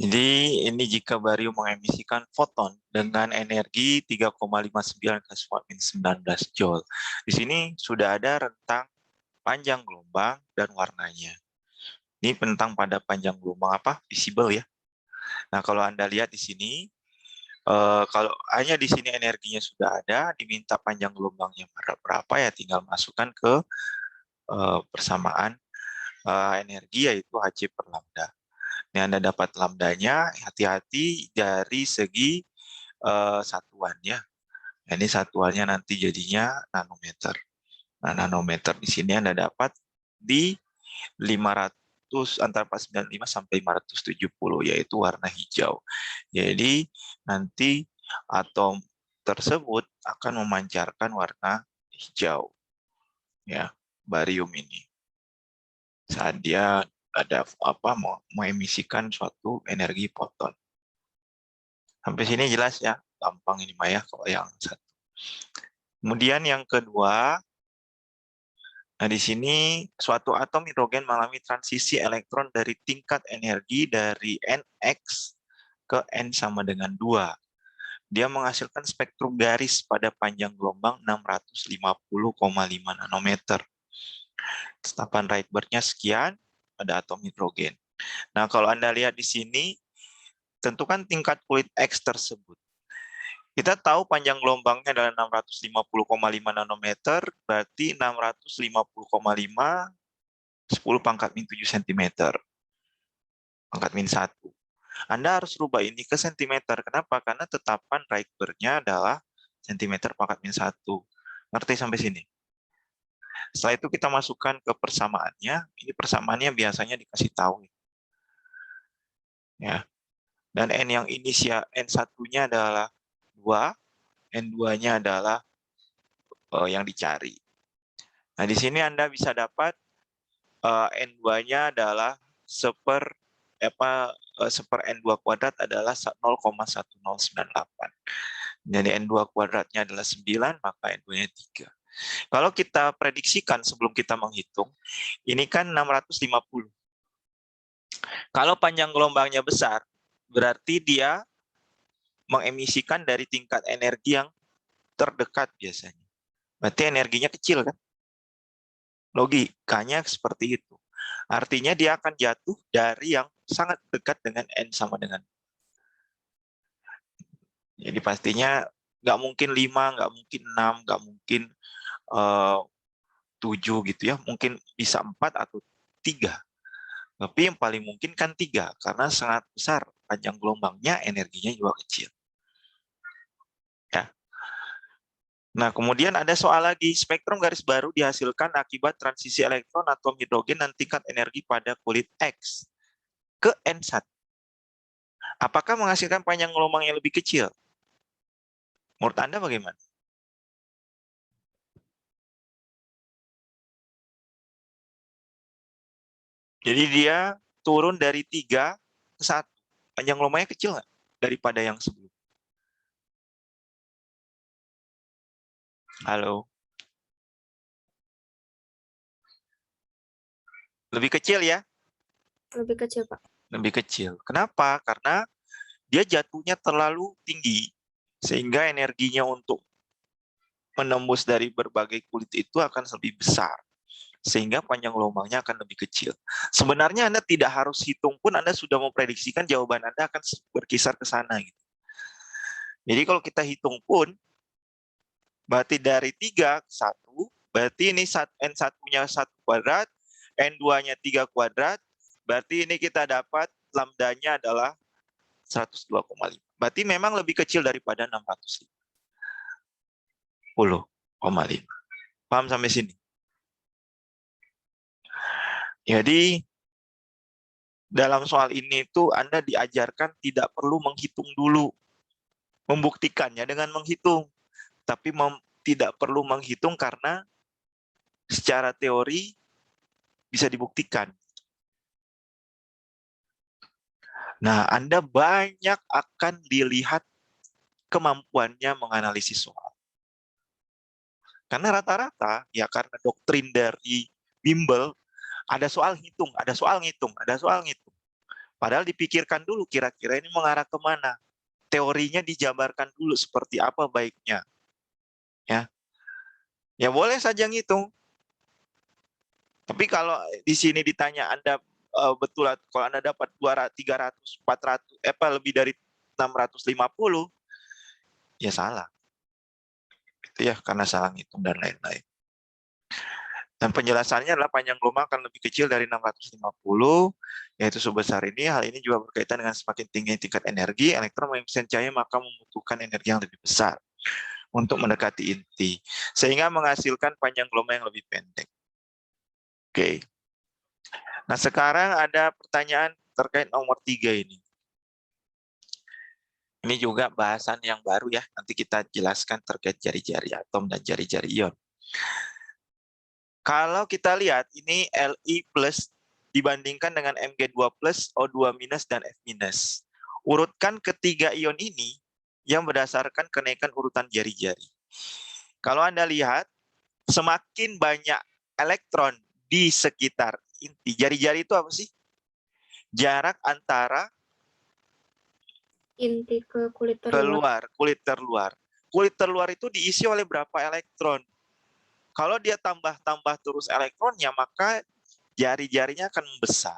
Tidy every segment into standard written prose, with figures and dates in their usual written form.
Jadi ini jika barium mengemisikan foton dengan energi 3,59 ke 19 Joule. Di sini sudah ada rentang panjang gelombang dan warnanya. Ini tentang pada panjang gelombang apa? Visible ya. Nah, kalau Anda lihat di sini, kalau hanya di sini energinya sudah ada, diminta panjang gelombangnya berapa ya, tinggal masukkan ke persamaan energi yaitu Hc per lambda. Ini Anda dapat lambdanya, hati-hati dari segi satuannya. Ini satuannya nanti jadinya nanometer. Nah, nanometer di sini Anda dapat di 500 antara 495 sampai 570 yaitu warna hijau. Jadi nanti atom tersebut akan memancarkan warna hijau ya, barium ini. Saat dia ada mengemisikan suatu energi foton. Sampai sini jelas ya, gampang ini Maya kalau yang satu. Kemudian yang kedua, nah di sini suatu atom hidrogen mengalami transisi elektron dari tingkat energi dari NX ke N sama dengan 2. Dia menghasilkan spektrum garis pada panjang gelombang 650,5 nanometer. Tetapan Rydberg-nya sekian pada atom hidrogen. Nah, kalau Anda lihat di sini, tentukan tingkat kulit X tersebut. Kita tahu panjang gelombangnya adalah 650,5 nanometer, berarti 650,5 10 pangkat min 7 cm. Pangkat min 1. Anda harus rubah ini ke sentimeter. Kenapa? Karena tetapan Rydberg-nya adalah sentimeter pangkat min 1. Ngerti sampai sini? Setelah itu kita masukkan ke persamaannya. Ini persamaannya biasanya dikasih tahu. Ya. Dan N yang inisial N1-nya adalah 2, N2-nya adalah yang dicari. Nah, di sini Anda bisa dapat N2-nya adalah seper N2 kuadrat adalah 0,1098. Jadi N2 kuadratnya adalah 9, maka N2-nya 3. Kalau kita prediksikan sebelum kita menghitung, ini kan 650. Kalau panjang gelombangnya besar, berarti dia mengemisikan dari tingkat energi yang terdekat biasanya. Berarti energinya kecil kan? Logikanya seperti itu. Artinya dia akan jatuh dari yang sangat dekat dengan N sama dengan. Jadi pastinya nggak mungkin 5, nggak mungkin 6, nggak mungkin 7 gitu ya. Mungkin bisa 4 atau 3. Tapi yang paling mungkin kan 3, karena sangat besar panjang gelombangnya, energinya juga kecil. Ya. Nah, kemudian ada soal lagi. Spektrum garis baru dihasilkan akibat transisi elektron atom hidrogen dan tingkat energi pada kulit X ke N1. Apakah menghasilkan panjang gelombang yang lebih kecil? Menurut Anda bagaimana? Jadi dia turun dari 3 ke 1. Panjang gelombangnya kecil nggak daripada yang sebelum? Halo? Lebih kecil ya? Lebih kecil, Pak. Lebih kecil. Kenapa? Karena dia jatuhnya terlalu tinggi, sehingga energinya untuk menembus dari berbagai kulit itu akan lebih besar, sehingga panjang gelombangnya akan lebih kecil. Sebenarnya Anda tidak harus hitung pun Anda sudah memprediksikan jawaban Anda akan berkisar ke sana. Gitu. Jadi kalau kita hitung pun, berarti dari 3 ke 1, berarti ini N1-nya 1 kuadrat, N2-nya 3 kuadrat, berarti ini kita dapat lambdanya adalah 102,5. Berarti memang lebih kecil daripada 650,5. Paham sampai sini? Jadi dalam soal ini tuh Anda diajarkan tidak perlu menghitung dulu. Membuktikannya dengan menghitung. Tapi tidak perlu menghitung karena secara teori bisa dibuktikan. Nah, Anda banyak akan dilihat kemampuannya menganalisis soal. Karena rata-rata, ya karena doktrin dari bimbel, ada soal ngitung, ada soal ngitung, ada soal ngitung. Padahal dipikirkan dulu kira-kira ini mengarah kemana. Teorinya dijabarkan dulu seperti apa baiknya. Ya boleh saja ngitung. Tapi kalau di sini ditanya Anda betul kalau Anda dapat 200, 300, 400, lebih dari 650, ya salah. Itu ya karena salah ngitung dan lain-lain. Dan penjelasannya adalah panjang gelombang akan lebih kecil dari 650, yaitu sebesar ini. Hal ini juga berkaitan dengan semakin tinggi tingkat energi, elektron mengembangkan cahaya maka membutuhkan energi yang lebih besar untuk mendekati inti, sehingga menghasilkan panjang gelombang yang lebih pendek. Oke. Nah, sekarang ada pertanyaan terkait nomor 3 ini. Ini juga bahasan yang baru ya, nanti kita jelaskan terkait jari-jari atom dan jari-jari ion. Kalau kita lihat ini Li plus dibandingkan dengan Mg2 plus, O2 minus, dan F minus. Urutkan ketiga ion ini yang berdasarkan kenaikan urutan jari-jari. Kalau Anda lihat, semakin banyak elektron di sekitar inti. Jari-jari itu apa sih? Jarak antara Inti ke kulit keluar, kulit terluar. Kulit terluar itu diisi oleh berapa elektron? Kalau dia tambah terus elektronnya, maka jari-jarinya akan membesar.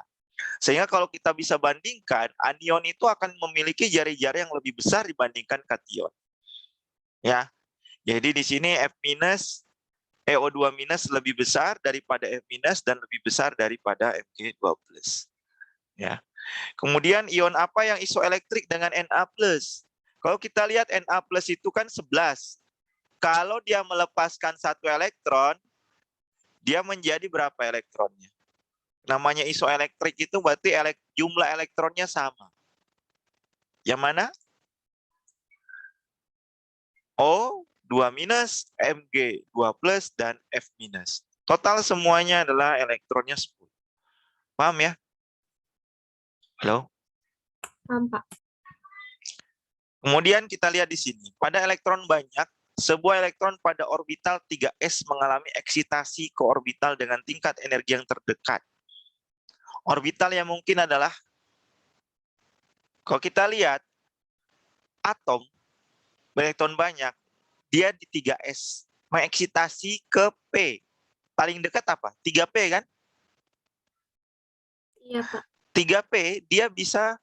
Sehingga kalau kita bisa bandingkan, anion itu akan memiliki jari-jari yang lebih besar dibandingkan kation. Ya, jadi di sini F minus, O2 minus lebih besar daripada F minus dan lebih besar daripada Mg2 plus. Ya. Kemudian ion apa yang isoelektrik dengan Na plus? Kalau kita lihat Na plus itu kan 11. Kalau dia melepaskan satu elektron, dia menjadi berapa elektronnya? Namanya isoelektrik itu berarti jumlah elektronnya sama. Yang mana? O2 minus, Mg2 plus, dan F minus. Total semuanya adalah elektronnya 10. Paham ya? Halo? Paham, Pak. Kemudian kita lihat di sini. Pada elektron banyak, sebuah elektron pada orbital 3s mengalami eksitasi ke orbital dengan tingkat energi yang terdekat. Orbital yang mungkin adalah, kalau kita lihat, atom, elektron banyak, dia di 3s, mengeksitasi ke P. Paling dekat apa? 3P kan? Iya, Pak. 3P, dia bisa,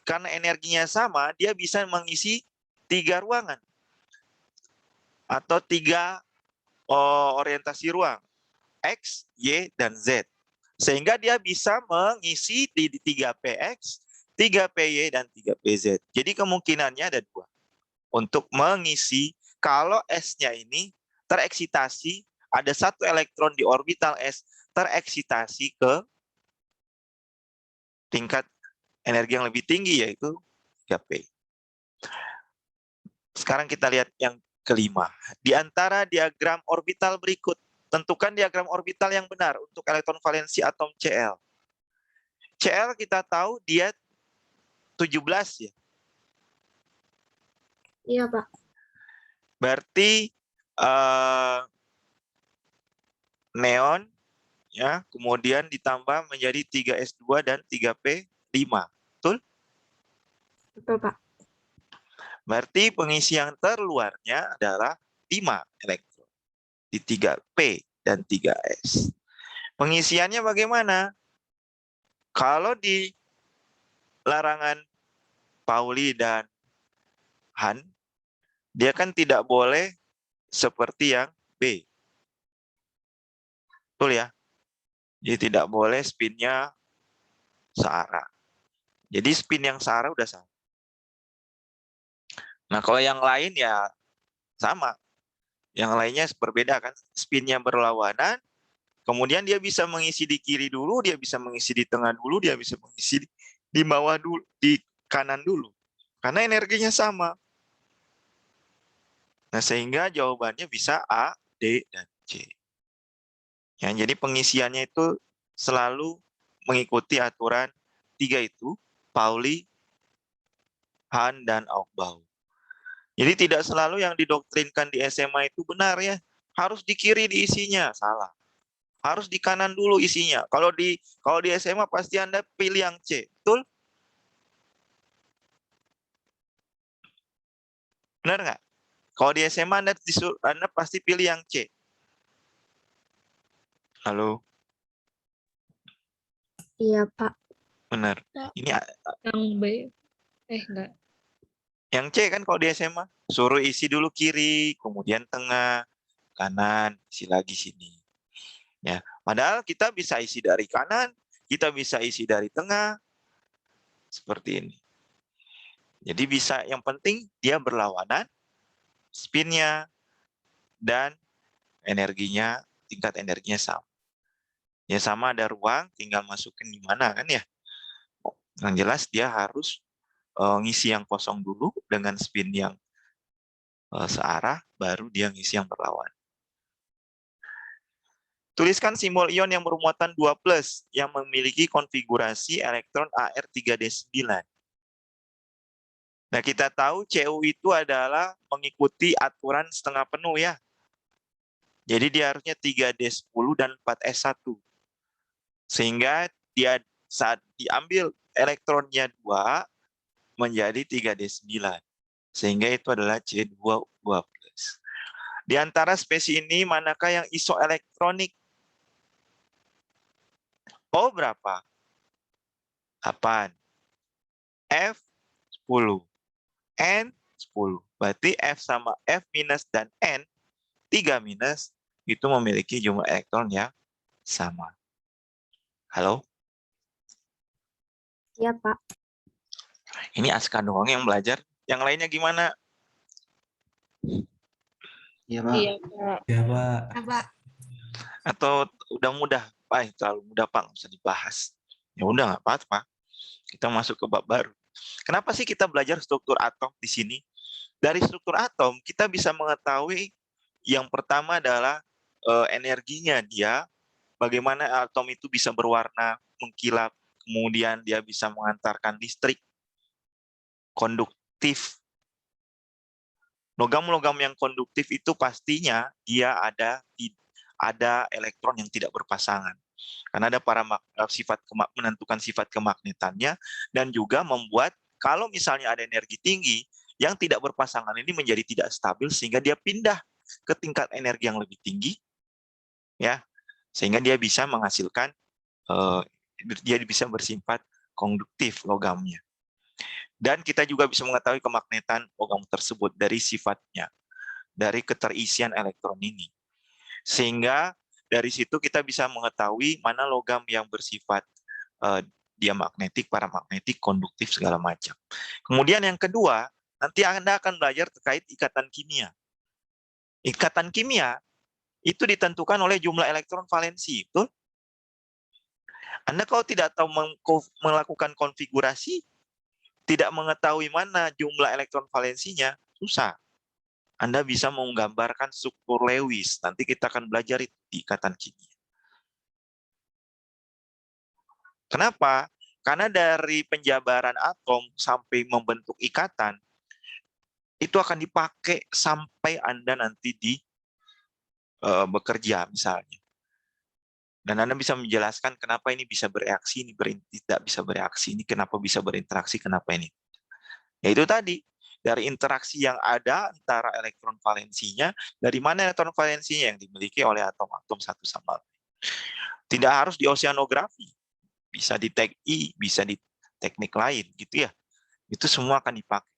karena energinya sama, dia bisa mengisi 3 ruangan. Atau 3 orientasi ruang. X, Y, dan Z. Sehingga dia bisa mengisi di 3PX, 3PY, dan 3PZ. Jadi kemungkinannya ada 2. Untuk mengisi, kalau S-nya ini tereksitasi, ada satu elektron di orbital S tereksitasi ke tingkat energi yang lebih tinggi, yaitu 3P. Sekarang kita lihat yang kelima. Di antara diagram orbital berikut, tentukan diagram orbital yang benar untuk elektron valensi atom Cl. Cl kita tahu dia 17 ya. Iya, Pak. Berarti neon ya, kemudian ditambah menjadi 3s2 dan 3p5. Betul? Betul, Pak. Berarti pengisi yang terluarnya adalah 5 elektron di 3p dan 3s. Pengisiannya bagaimana? Kalau di larangan Pauli dan Han, dia kan tidak boleh seperti yang B. Betul ya? Jadi tidak boleh spinnya searah. Jadi spin yang searah udah sama. Nah, kalau yang lain ya sama. Yang lainnya berbeda kan. Spinnya berlawanan, kemudian dia bisa mengisi di kiri dulu, dia bisa mengisi di tengah dulu, dia bisa mengisi di bawah dulu, di kanan dulu. Karena energinya sama. Nah, sehingga jawabannya bisa A, D, dan C. Ya, jadi pengisiannya itu selalu mengikuti aturan 3 itu, Pauli, Han, dan Aufbau. Jadi tidak selalu yang didoktrinkan di SMA itu benar ya. Harus di kiri diisinya, salah. Harus di kanan dulu isinya. Kalau di SMA pasti Anda pilih yang C, betul? Benar nggak? Kalau di SMA Anda pasti pilih yang C. Halo, Iya, Pak. benar. Pak. Ini Yang B. Enggak. yang C kan kalau di SMA. Suruh isi dulu kiri, kemudian tengah, kanan, isi lagi sini. Ya, padahal kita bisa isi dari kanan, kita bisa isi dari tengah, seperti ini. Jadi bisa, yang penting dia berlawanan, spinnya dan energinya, tingkat energinya sama. Ya sama, ada ruang, tinggal masukin di mana kan ya. Yang jelas dia harus ngisi yang kosong dulu dengan spin yang searah, baru dia ngisi yang berlawan. Tuliskan simbol ion yang bermuatan 2+ yang memiliki konfigurasi elektron Ar3d9. Nah, kita tahu Cu itu adalah mengikuti aturan setengah penuh ya. Jadi dia harusnya 3d10 dan 4s1. Sehingga dia saat diambil elektronnya 2 menjadi 3d9. Sehingga itu adalah C2+. Di antara spesies ini manakah yang isoelektronik? O berapa? 8. F 10. N 10. Berarti F sama F minus dan N 3 minus itu memiliki jumlah elektron yang sama. Halo? Iya, Pak. Ini Aska doang yang belajar. Yang lainnya gimana? Iya, Pak. Iya, Pak. Iya, Pak. Apa? Atau udah mudah? Terlalu mudah, Pak. Nggak usah dibahas. Ya udah, nggak apa-apa. Kita masuk ke bab baru. Kenapa sih kita belajar struktur atom di sini? Dari struktur atom, kita bisa mengetahui yang pertama adalah energinya dia, bagaimana atom itu bisa berwarna, mengkilap, kemudian dia bisa mengantarkan listrik, konduktif. Logam-logam yang konduktif itu pastinya dia ada elektron yang tidak berpasangan. Karena ada sifat menentukan sifat kemagnetannya, dan juga membuat kalau misalnya ada energi tinggi yang tidak berpasangan ini menjadi tidak stabil, sehingga dia pindah ke tingkat energi yang lebih tinggi, ya, sehingga dia bisa menghasilkan dia bisa bersifat konduktif logamnya. Dan kita juga bisa mengetahui kemagnetan logam tersebut dari sifatnya, dari keterisian elektron ini. Sehingga dari situ kita bisa mengetahui mana logam yang bersifat diamagnetik, paramagnetik, konduktif, segala macam. Kemudian yang kedua, nanti Anda akan belajar terkait ikatan kimia. Ikatan kimia itu ditentukan oleh jumlah elektron valensi. Betul? Anda kalau tidak tahu melakukan konfigurasi, tidak mengetahui mana jumlah elektron valensinya, susah. Anda bisa menggambarkan struktur Lewis. Nanti kita akan belajar itu di ikatan kimia. Kenapa? Karena dari penjabaran atom sampai membentuk ikatan, itu akan dipakai sampai Anda nanti di bekerja misalnya. Dan Anda bisa menjelaskan kenapa ini bisa bereaksi, ini tidak bisa bereaksi, ini kenapa bisa berinteraksi, kenapa ini. Ya itu tadi, dari interaksi yang ada antara elektron valensinya, dari mana elektron valensinya yang dimiliki oleh atom-atom satu sama lain. Tidak harus di oceanografi, bisa di TEK-I, bisa di teknik lain, gitu ya. Itu semua akan dipakai.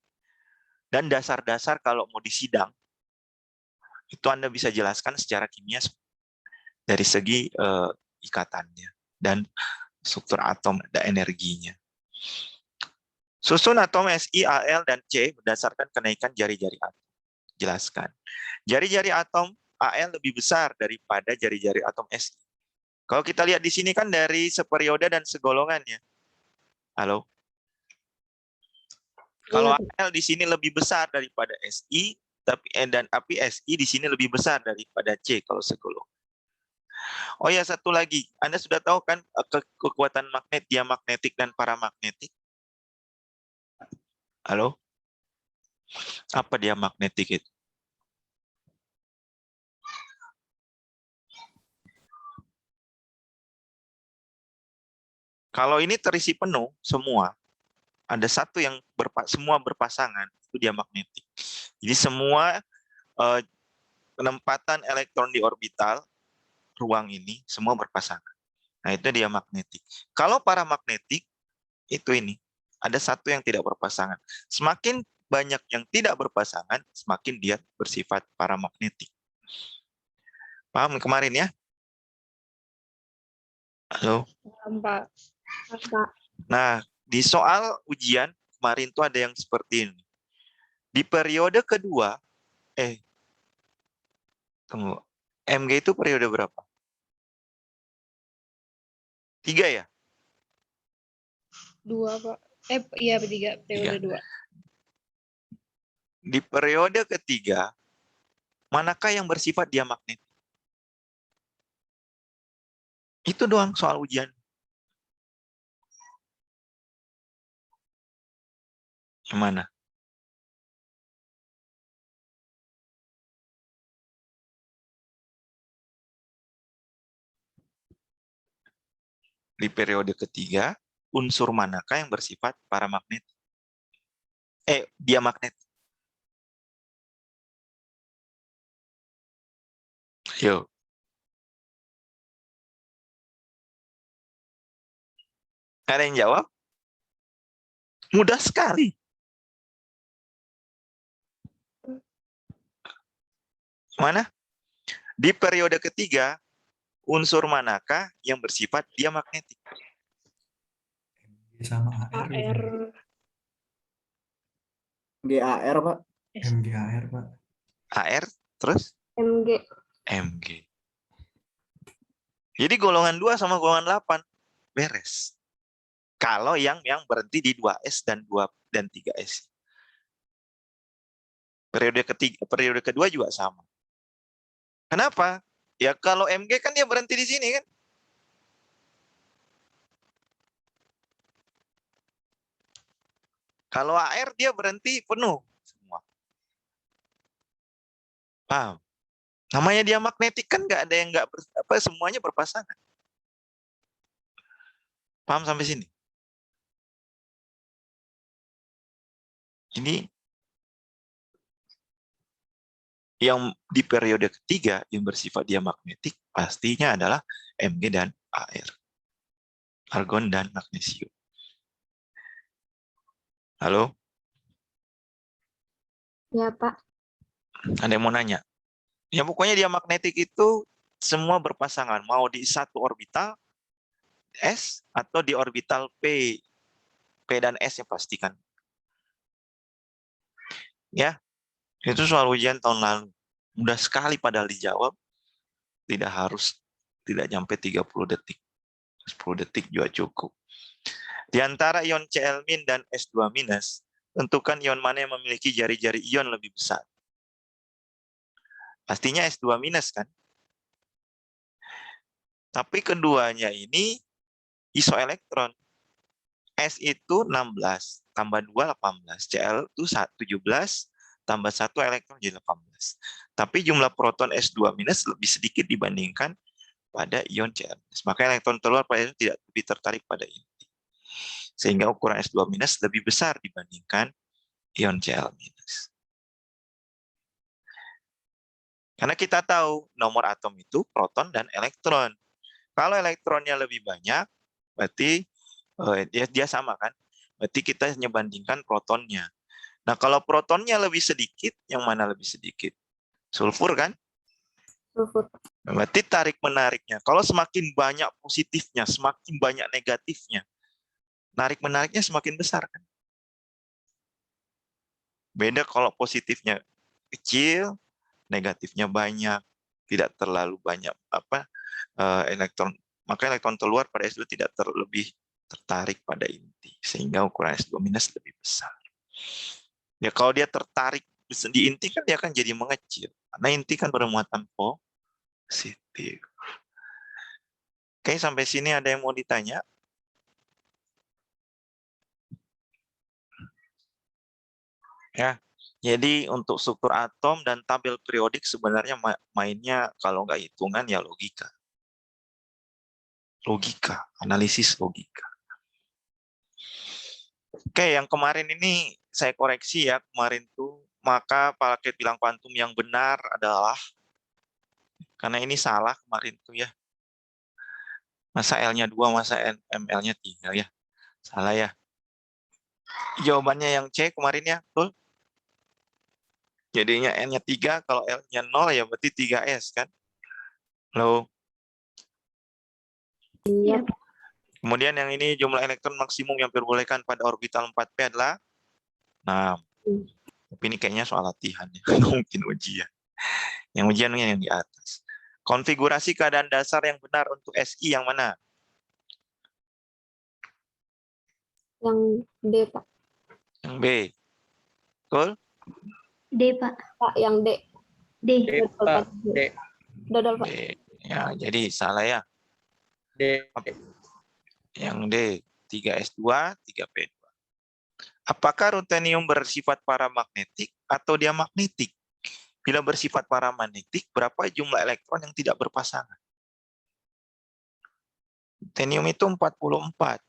Dan dasar-dasar kalau mau disidang, itu Anda bisa jelaskan secara kimia dari segi ikatannya dan struktur atom dan energinya. Susun atom Si, Al, dan C berdasarkan kenaikan jari-jari atom. Jelaskan. Jari-jari atom Al lebih besar daripada jari-jari atom Si. Kalau kita lihat di sini kan dari seperiode dan segolongannya. Halo? Kalau Al di sini lebih besar daripada Si, tapi Si di sini lebih besar daripada C kalau segolong. Oh ya, satu lagi. Anda sudah tahu kan kekuatan magnet, diamagnetik, dan paramagnetik? Halo? Apa diamagnetik itu? Kalau ini terisi penuh semua, ada satu yang semua berpasangan, itu diamagnetik. Jadi semua penempatan elektron di orbital ruang ini semua berpasangan. Nah, itu dia magnetik. Kalau paramagnetik itu ini ada satu yang tidak berpasangan. Semakin banyak yang tidak berpasangan, semakin dia bersifat paramagnetik. Paham kemarin ya? Halo. Pak. Pak. Nah, di soal ujian kemarin tuh ada yang seperti ini. Di periode kedua, tunggu, MG itu periode berapa? 3 ya? 2, Pak. Iya, 3, periode 2. Di periode ketiga, manakah yang bersifat diamagnetik? Itu doang soal ujian. Yang mana? Di periode ketiga, unsur manakah yang bersifat paramagnetik? Diamagnetik. Yo. Ada yang jawab? Mudah sekali. Mana? Di periode ketiga, unsur manakah yang bersifat diamagnetik? Sama AR. AR. GAR, Pak. MGAR, Pak. AR, terus? MG. MG. Jadi golongan 2 sama golongan 8 beres. Kalau yang berhenti di 2S dan 3S. Periode kedua juga sama. Kenapa? Ya kalau MG kan dia berhenti di sini kan. Kalau AR dia berhenti penuh semua. Paham? Namanya dia magnetik kan nggak ada yang nggak semuanya berpasangan. Paham sampai sini? Ini yang di periode ketiga yang bersifat diamagnetik pastinya adalah Mg dan Ar. Argon dan magnesium. Halo? Ya, Pak. Ada yang mau nanya? Ya pokoknya diamagnetik itu semua berpasangan. Mau di satu orbital S atau di orbital P. P dan S ya pastikan. Ya, itu soal ujian tahun lalu. Mudah sekali padahal dijawab. Tidak harus, tidak sampai 30 detik. 10 detik juga cukup. Di antara ion Cl- dan S2-, tentukan ion mana yang memiliki jari-jari ion lebih besar. Pastinya S2- kan? Tapi keduanya ini isoelektron. S itu 16, tambah 2, 18. Cl itu 17, tambah 1 elektron jadi 18. Tapi jumlah proton S2- lebih sedikit dibandingkan pada ion Cl-. Maka elektron keluar pada itu tidak lebih tertarik pada inti. Sehingga ukuran S2- lebih besar dibandingkan ion Cl-. Karena kita tahu nomor atom itu proton dan elektron. Kalau elektronnya lebih banyak, berarti dia sama kan? Berarti kita hanya bandingkan protonnya. Nah, kalau protonnya lebih sedikit, yang mana lebih sedikit? Sulfur kan? Sulfur. Berarti tarik-menariknya. Kalau semakin banyak positifnya, semakin banyak negatifnya, narik-menariknya semakin besar kan? Beda kalau positifnya kecil, negatifnya banyak, tidak terlalu banyak elektron. Maka elektron keluar pada S2 tidak lebih tertarik pada inti, sehingga ukuran S2- lebih besar. Ya kalau dia tertarik di inti kan dia akan jadi mengecil, karena inti kan bermuatan positif. Oke, sampai sini ada yang mau ditanya? Ya, jadi untuk struktur atom dan tabel periodik sebenarnya mainnya kalau nggak hitungan ya logika. Logika, analisis logika. Oke, yang kemarin ini saya koreksi ya, kemarin tuh maka paket bilang kuantum yang benar adalah, karena ini salah kemarin tuh ya. Masa L-nya 2, masa ML-nya 3 ya. Salah ya. Jawabannya yang C kemarin ya, betul? Jadinya N-nya 3, kalau L-nya 0 ya berarti 3S kan? Halo. Iya. Kemudian yang ini jumlah elektron maksimum yang diperbolehkan pada orbital 4p adalah 6. Tapi ini kayaknya soal latihan ya. Mungkin ujian. Yang ujiannya yang di atas. Konfigurasi keadaan dasar yang benar untuk SI yang mana? Yang D, Pak. Yang B. Betul? D, Pak. Pak, yang D. D. D, Dodol, Pak. Pak. D. Dodol, Pak. B. Ya, jadi salah ya. D. Yang D. 3S2, 3P2. Apakah rutenium bersifat paramagnetik atau diamagnetik? Bila bersifat paramagnetik, berapa jumlah elektron yang tidak berpasangan? Rutenium itu 44.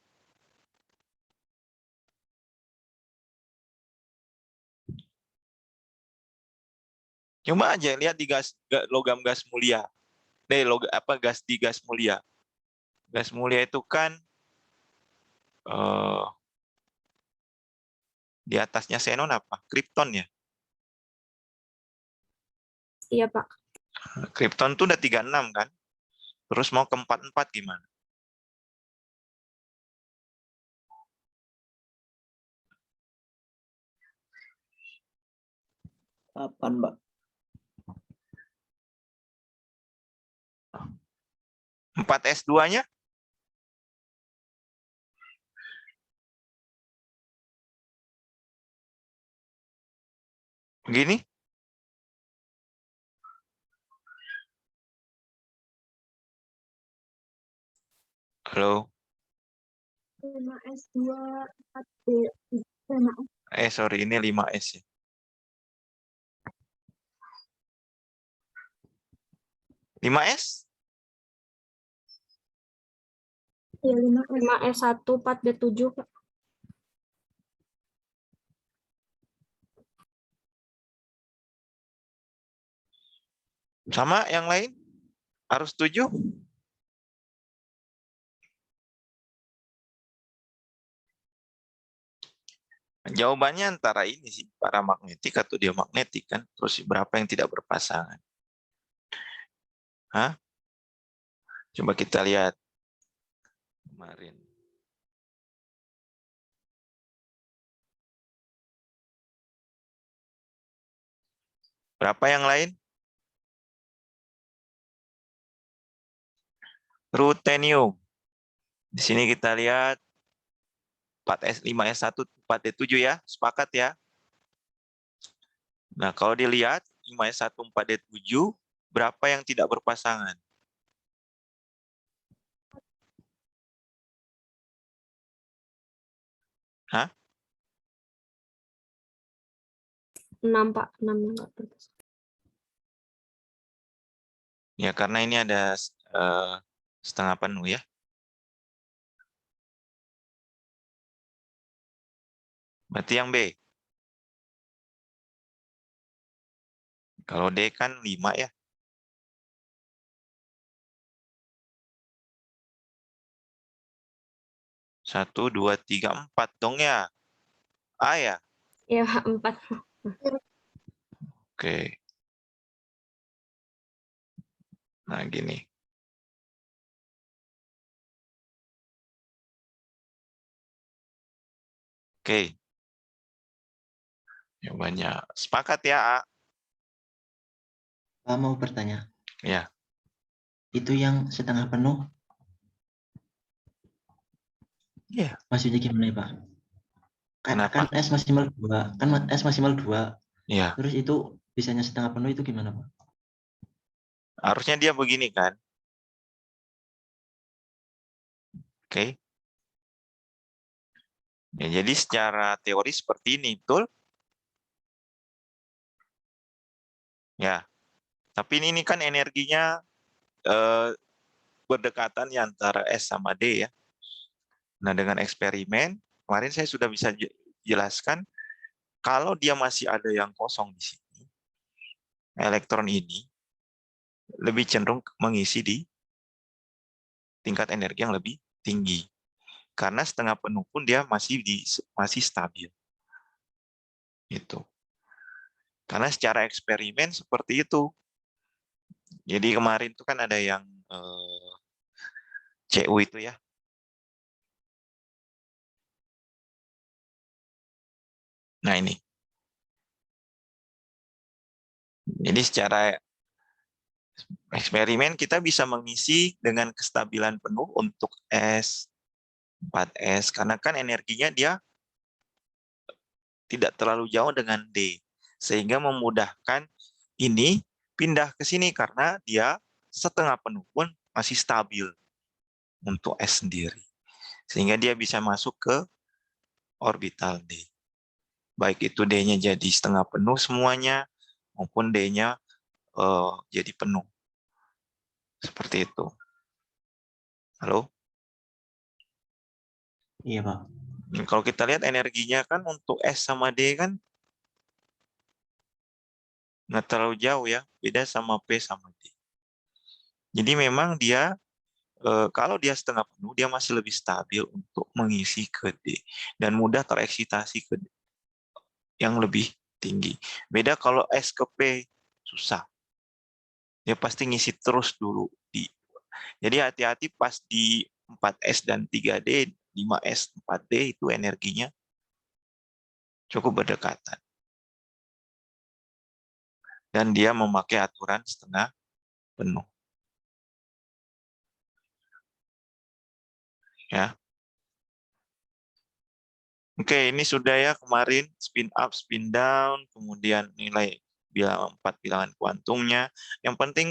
Coba aja lihat di logam gas mulia. Gas di gas mulia. Gas mulia itu kan di atasnya xenon apa? Krypton ya. Iya, Pak. Krypton tuh udah 36 kan? Terus mau ke 44 gimana? Kapan, Mbak? 4S2-nya? Begini? Halo? 5S2, 4D, 3. Sorry, ini 5S ya. Lima S? Iya, 5S1, 4D7, Pak. Sama yang lain? Harus 7? Jawabannya antara ini sih, paramagnetik atau diamagnetik kan. Terus berapa yang tidak berpasangan? Hah? Coba kita lihat kemarin. Berapa yang lain? Rutenium. Di sini kita lihat 4S, 5S1, 4D7 ya. Sepakat ya? Nah, kalau dilihat 5S1, 4D7, berapa yang tidak berpasangan? Hah? 6, Pak. 6 yang nggak berpasangan. Ya, karena ini ada setengah penuh ya. Berarti yang B. Kalau D kan 5 ya. 1, 2, 3, 4 dong ya. A ya? Iya, Pak, 4. Oke. Nah, gini. Oke. Jawabannya sepakat ya, A? Pak mau bertanya. Ya. Itu yang setengah penuh, Iya. maksudnya gimana ya, Pak? Kenapa? Kan S maksimal 2. Kan S maksimal 2. Iya. Terus itu bisanya setengah penuh itu gimana, Pak? Harusnya dia begini kan. Oke. Ya, jadi secara teori seperti ini, betul? Ya. Tapi ini kan energinya berdekatan ya antara S sama D ya. Nah, dengan eksperimen, kemarin saya sudah bisa jelaskan, Kalau dia masih ada yang kosong di sini, elektron ini lebih cenderung mengisi di tingkat energi yang lebih tinggi. Karena setengah penuh pun dia masih stabil. Gitu. Karena secara eksperimen seperti itu. Jadi kemarin itu kan ada yang CU itu ya. Nah ini. Jadi secara eksperimen kita bisa mengisi dengan kestabilan penuh untuk S, 4S. Karena kan energinya dia tidak terlalu jauh dengan D. Sehingga memudahkan ini pindah ke sini karena dia setengah penuh pun masih stabil untuk S sendiri. Sehingga dia bisa masuk ke orbital D. Baik itu D-nya jadi setengah penuh semuanya, maupun D-nya jadi penuh. Seperti itu. Halo? Iya, Pak. Kalau kita lihat energinya kan untuk S sama D kan nggak terlalu jauh ya, beda sama P sama D. Jadi memang dia, kalau dia setengah penuh, dia masih lebih stabil untuk mengisi ke D. Dan mudah tereksitasi ke D yang lebih tinggi. Beda kalau S ke P, susah. Dia pasti ngisi terus dulu. Jadi hati-hati pas di 4S dan 3D, 5S, 4D itu energinya cukup berdekatan. Dan dia memakai aturan setengah penuh. Ya. Oke, ini sudah ya kemarin spin up, spin down, kemudian nilai empat bilangan kuantumnya. Yang penting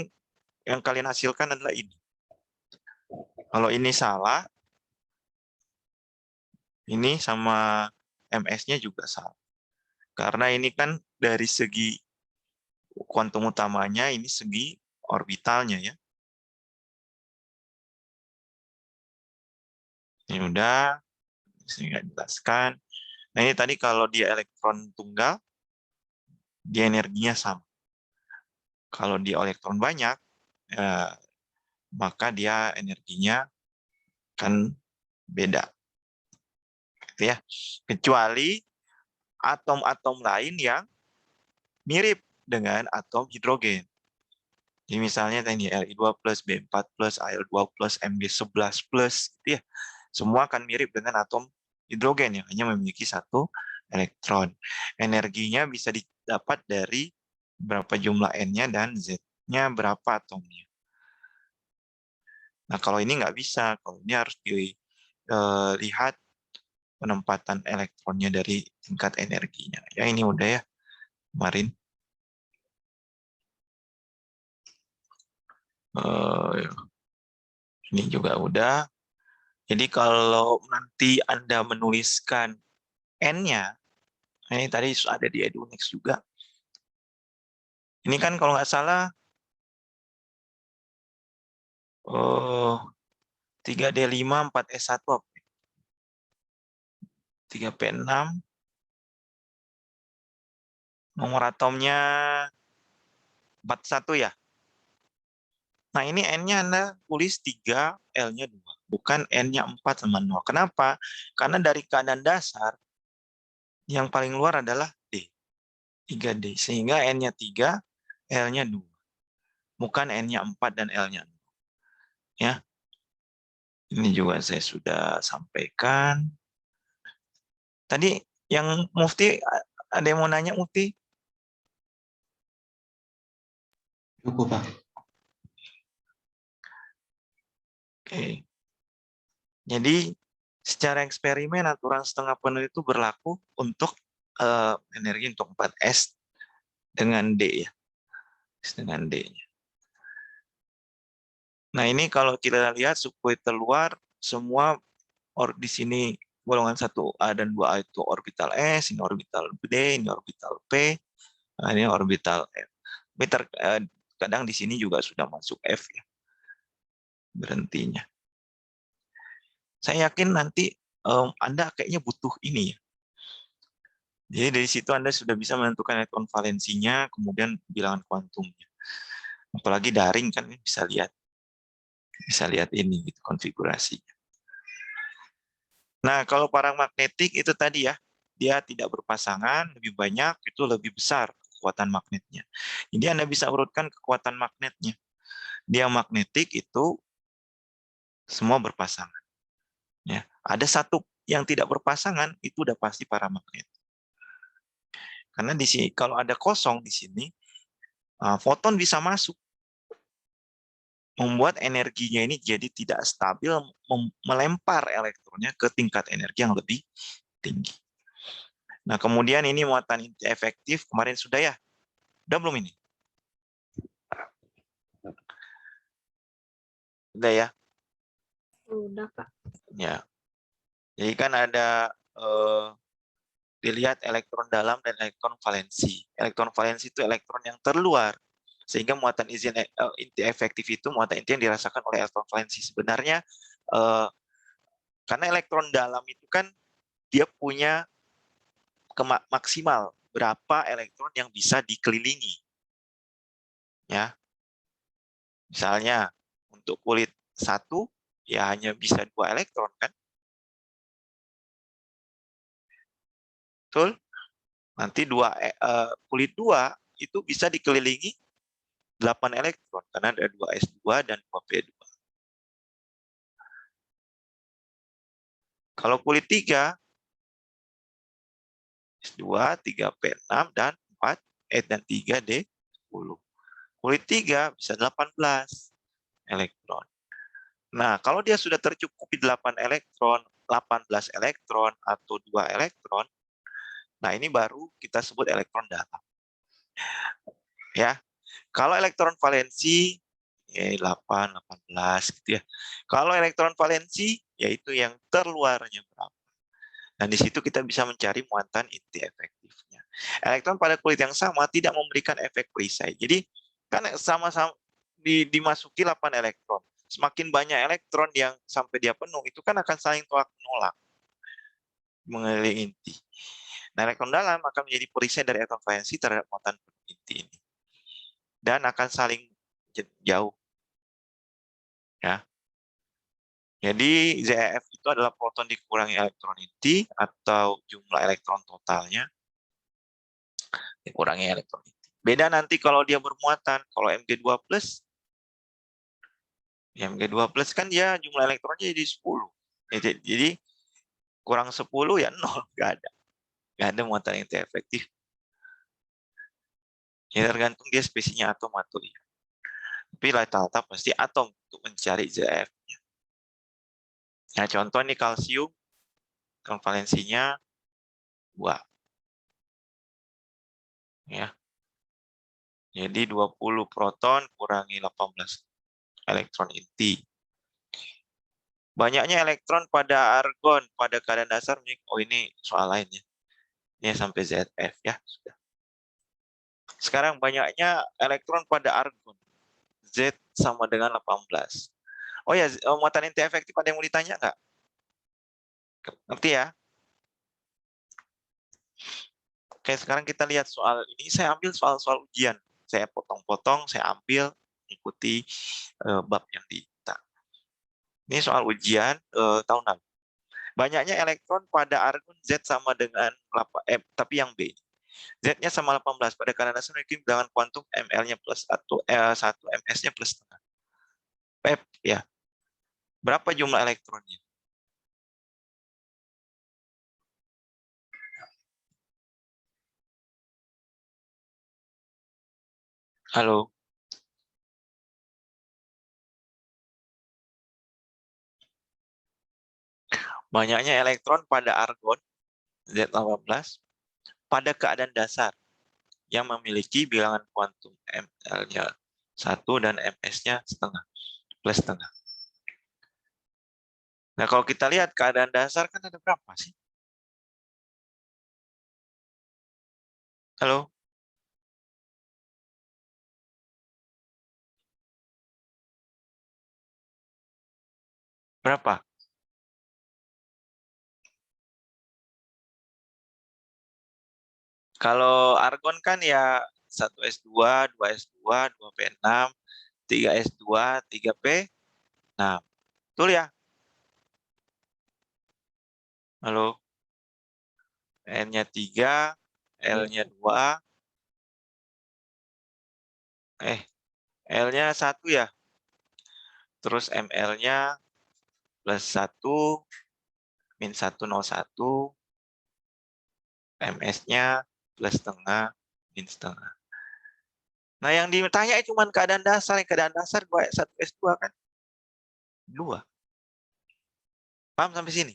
yang kalian hasilkan adalah ini. Kalau ini salah, ini sama MS-nya juga salah. Karena ini kan dari segi kuantum utamanya, ini segi orbitalnya ya. Ini udah, saya jelaskan. Nah ini tadi kalau dia elektron tunggal, dia energinya sama. Kalau dia elektron banyak, maka dia energinya kan beda. Gitu ya. Kecuali atom-atom lain yang mirip dengan atom hidrogen. Jadi misalnya tadi Li2+, B4+, Al2+, Mg11+, gitu ya. Semua akan mirip dengan atom hidrogen yang hanya memiliki satu elektron. Energinya bisa didapat dari berapa jumlah N-nya dan Z-nya berapa atomnya. Nah, kalau ini nggak bisa. Kalau ini harus dilihat penempatan elektronnya dari tingkat energinya. Ya, ini udah ya kemarin. Ini juga udah. Jadi kalau nanti Anda menuliskan N-nya, ini tadi ada di EduNext juga. Ini kan kalau nggak salah 3D5, 4S1, 3P6, nomor atomnya 41 ya. Nah ini N-nya Anda tulis 3, L-nya 2. Bukan N-nya 4 sama 0. Kenapa? Karena dari keadaan dasar, yang paling luar adalah D. 3D. Sehingga N-nya 3, L-nya 2. Bukan N-nya 4 dan L-nya 0. Ya. Ini juga saya sudah sampaikan. Tadi yang Mufti, ada yang mau nanya Mufti? Cukup, Pak. Oke. Jadi secara eksperimen aturan setengah penuh itu berlaku untuk energi untuk 4S dengan D ya. Dengan D-nya. Nah, ini kalau kita lihat suku terluar semua di sini golongan 1A dan 2A itu orbital S, ini orbital D, ini orbital P, nah ini orbital F. Kadang di sini juga sudah masuk F ya. Berhentinya. Saya yakin nanti Anda kayaknya butuh ini ya. Jadi dari situ Anda sudah bisa menentukan elektron valensinya, kemudian bilangan kuantumnya. Apalagi daring kan bisa lihat ini gitu konfigurasinya. Nah, kalau paramagnetik itu tadi ya, dia tidak berpasangan, lebih banyak, itu lebih besar kekuatan magnetnya. Jadi Anda bisa urutkan kekuatan magnetnya. Dia magnetik itu semua berpasangan. Ya, ada satu yang tidak berpasangan itu udah pasti paramagnet. Karena di sini kalau ada kosong di sini, foton bisa masuk, membuat energinya ini jadi tidak stabil, melempar elektronnya ke tingkat energi yang lebih tinggi. Nah, kemudian ini muatan inti efektif kemarin sudah ya? Udah belum ini? Udah ya? Udah, Kak. Ya. Jadi kan ada dilihat elektron dalam dan elektron valensi. Elektron valensi itu elektron yang terluar. Sehingga muatan inti efektif itu muatan inti yang dirasakan oleh elektron valensi. Sebenarnya karena elektron dalam itu kan dia punya maksimal berapa elektron yang bisa dikelilingi. Ya. Misalnya untuk kulit 1 ya hanya bisa 2 elektron kan? Betul? Nanti kulit 2 itu bisa dikelilingi 8 elektron karena ada 2s2 dan 2p2. Kalau kulit 3 S2, 3p6 dan 4 dan 3d10. Kulit 3 bisa 18 elektron. Nah, kalau dia sudah tercukupi 8 elektron, 18 elektron atau 2 elektron, nah ini baru kita sebut elektron dalam. Ya. Kalau elektron valensi ya 8, 18 gitu ya. Kalau elektron valensi yaitu yang terluarnya berapa. Dan di situ kita bisa mencari muatan inti efektifnya. Elektron pada kulit yang sama tidak memberikan efek perisai. Jadi kan sama-sama dimasuki 8 elektron. Semakin banyak elektron yang sampai dia penuh itu kan akan saling tolak menolak mengelilingi inti. Nah, elektron dalam akan menjadi perisai dari elektron valensi terhadap muatan inti ini. Dan akan saling jauh. Ya. Jadi ZeF itu adalah proton dikurangi elektron inti atau jumlah elektron totalnya dikurangi elektron inti. Beda nanti kalau dia bermuatan, kalau Mg2+, Mg2+ kan dia jumlah elektronnya jadi 10. Jadi kurang 10 ya 0, nggak ada. Nggak ada muatan inti efektif. Ya tergantung dia spesiesnya atom atau ion. Tapi rata-rata pasti atom untuk mencari ZeF-nya. Nah, contoh nih kalsium, valensinya 2. Ya. Jadi 20 proton kurangi 18 elektron inti. Banyaknya elektron pada argon pada keadaan dasar, oh ini soal lain ya. Ini sampai ZF ya, sudah. Sekarang banyaknya elektron pada argon. Z sama dengan 18. Oh ya, muatan inti efektif ada yang mau ditanya nggak? Ngerti ya? Oke, sekarang kita lihat soal ini. Saya ambil soal-soal ujian. Saya potong-potong, saya ambil, ikuti bab yang diminta. Ini soal ujian tahun lalu. Banyaknya elektron pada argon Z sama dengan tapi yang B. Z-nya sama 18. Pada keadaan dasar memiliki bilangan kuantum ml-nya plus atau 1, ms-nya plus setengah. Pep ya. Berapa jumlah elektronnya? Halo. Banyaknya elektron pada argon Z18 pada keadaan dasar yang memiliki bilangan kuantum ml-nya 1 dan ms-nya setengah plus setengah. Nah, kalau kita lihat keadaan dasar kan ada berapa sih? Halo? Berapa? Kalau argon kan ya 1s2, 2s2, 2p6, 3s2, 3p6. Betul ya? Halo? N-nya 3, L-nya 2, L-nya 1 ya. Terus ML-nya plus 1, min 101, MS-nya plus setengah, min setengah. Nah, yang ditanya cuma keadaan dasar. Yang keadaan dasar 1s2 kan? 2. Paham sampai sini?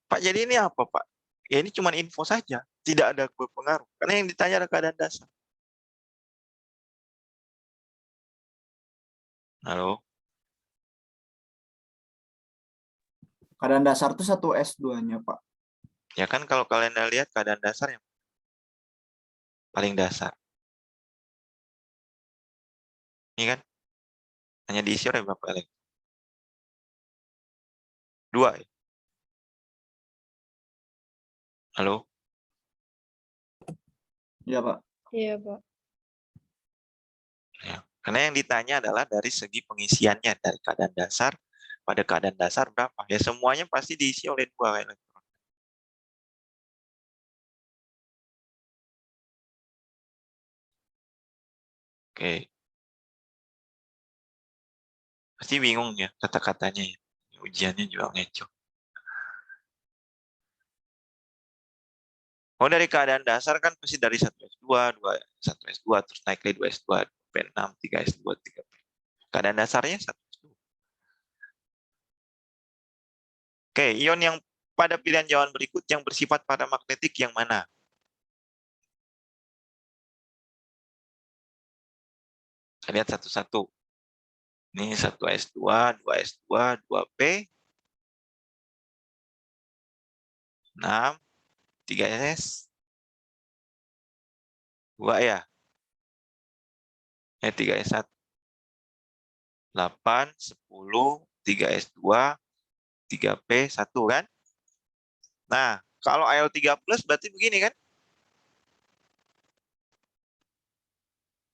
Pak, jadi ini apa, Pak? Ya ini cuma info saja. Tidak ada berpengaruh. Karena yang ditanya adalah keadaan dasar. Halo? Keadaan dasar itu 1s2-nya, Pak. Ya kan kalau kalian lihat keadaan dasar yang paling dasar. Ini kan? Hanya diisi oleh berapa elektron? 2 ya? Halo? Iya, Pak. Iya, Pak. Ya. Karena yang ditanya adalah dari segi pengisiannya. Dari keadaan dasar pada keadaan dasar berapa? Ya semuanya pasti diisi oleh 2 elektron. Oke. Pasti bingung ya kata-katanya ya. Ujiannya juga ngecoh. Oh, dari keadaan dasar kan pasti dari 1s2, 1s2, terus naik ke 2s2, P6, 3s2, 3p. Keadaan dasarnya 1s2. Oke, ion yang pada pilihan jawaban berikut yang bersifat paramagnetik yang mana? Kita lihat satu-satu. Ini 1s2, 2s2, 2p, 6, 3s, 2 ya. 3s1. 8, 10, 3s2, 3p1 kan? Nah, kalau Al3 plus berarti begini kan?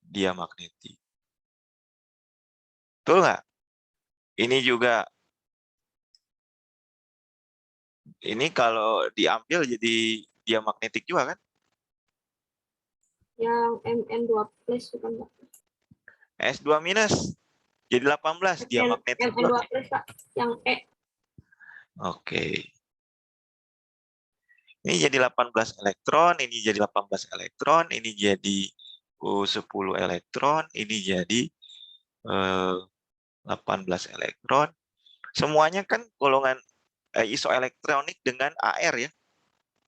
Dia magnetik. Betul nggak? Ini juga, ini kalau diambil jadi dia magnetik juga kan? Yang MN2 plus bukan, Pak? S2 minus jadi 18, dia magnetik MN2 juga. plus, Pak. Yang E. Oke. Ini jadi 18 elektron, ini jadi 18 elektron, ini jadi 10 elektron, ini jadi 18 elektron. Semuanya kan golongan isoelektronik dengan AR ya.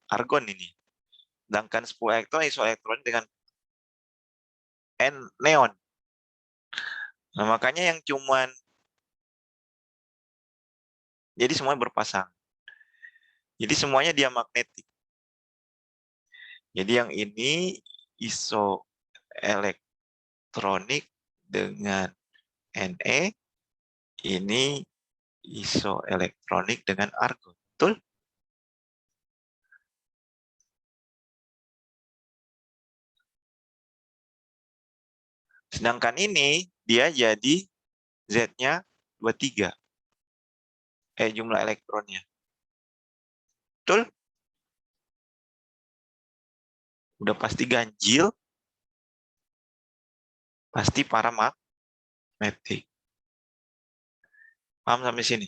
Argon ini. Sedangkan 10 elektron isoelektronik dengan N neon. Nah, makanya yang cuman jadi semuanya berpasang. Jadi semuanya dia magnetik. Jadi yang ini isoelektronik dengan Ne, ini isoelektronik dengan argon. Betul? Sedangkan ini dia jadi Z-nya 23. Jumlah elektronnya. Betul? Udah pasti ganjil. Pasti paramagnetik. Paham sampai sini?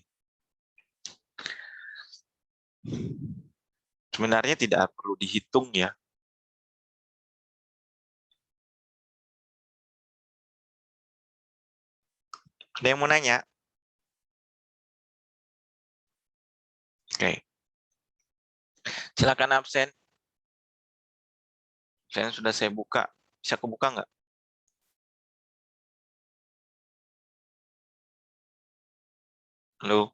Sebenarnya tidak perlu dihitung ya. Ada yang mau nanya? Oke. Silakan absen. Saya sudah saya buka. Bisa kebuka nggak? Halo?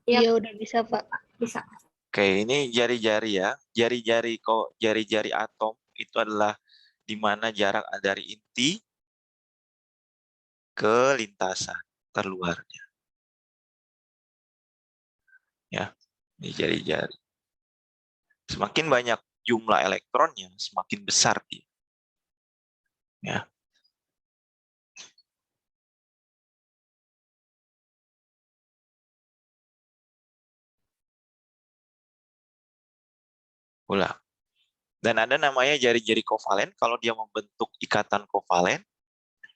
Iya, udah bisa, Pak. Bisa. Oke, ini jari-jari ya. Jari-jari atom itu adalah di mana jarak dari inti ke lintasan terluarnya. Ya, ini jari-jari. Semakin banyak jumlah elektronnya, semakin besar dia. Ya. Ulang. Dan ada namanya jari-jari kovalen. Kalau dia membentuk ikatan kovalen,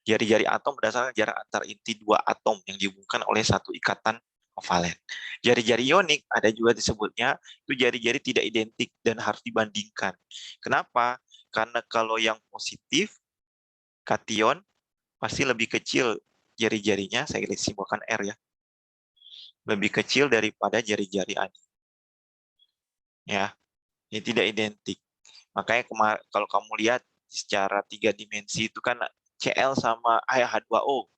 jari-jari atom berdasarkan jarak antar inti dua atom yang dihubungkan oleh satu ikatan kovalen. Jari-jari ionik ada juga disebutnya, itu jari-jari tidak identik dan harus dibandingkan. Kenapa? Karena kalau yang positif, kation, pasti lebih kecil jari-jarinya, saya simbolkan R ya, lebih kecil daripada jari-jari anion. Ya, ini tidak identik. Makanya kalau kamu lihat secara 3 dimensi itu kan Cl sama H2O.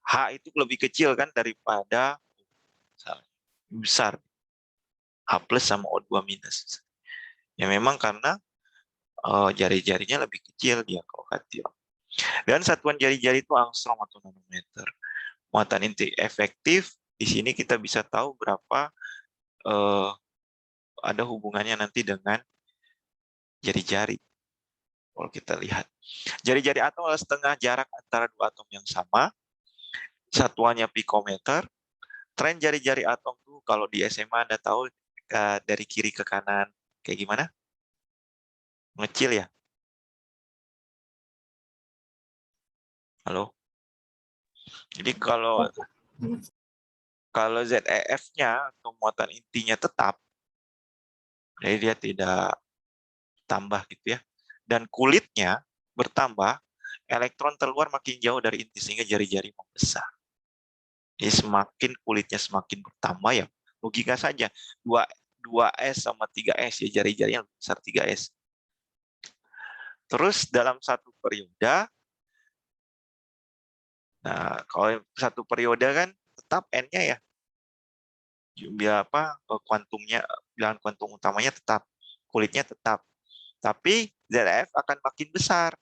H itu lebih kecil kan daripada besar. H plus sama O2 minus. Ya memang karena jari-jarinya lebih kecil dia kalau kation. Dan satuan jari-jari itu angstrom atau nanometer. Muatan inti efektif di sini kita bisa tahu berapa ada hubungannya nanti dengan jari-jari. Kalau kita lihat, jari-jari atom adalah setengah jarak antara dua atom yang sama. Satuannya pikometer. Tren jari-jari atom tuh kalau di SMA Anda tahu dari kiri ke kanan kayak gimana? Ngecil ya? Halo? Jadi kalau ZEF-nya atau muatan intinya tetap, jadi dia tidak tambah gitu ya. Dan kulitnya bertambah, elektron keluar makin jauh dari inti sehingga jari-jari membesar. Jadi semakin kulitnya semakin bertambah ya, logika saja. 2S sama 3S ya, jari-jarinya lebih besar 3S. Terus dalam satu periode, nah kalau satu periode kan tetap N-nya ya, biar apa kuantumnya, bilangan kuantum utamanya tetap, kulitnya tetap. Tapi ZF akan makin besar.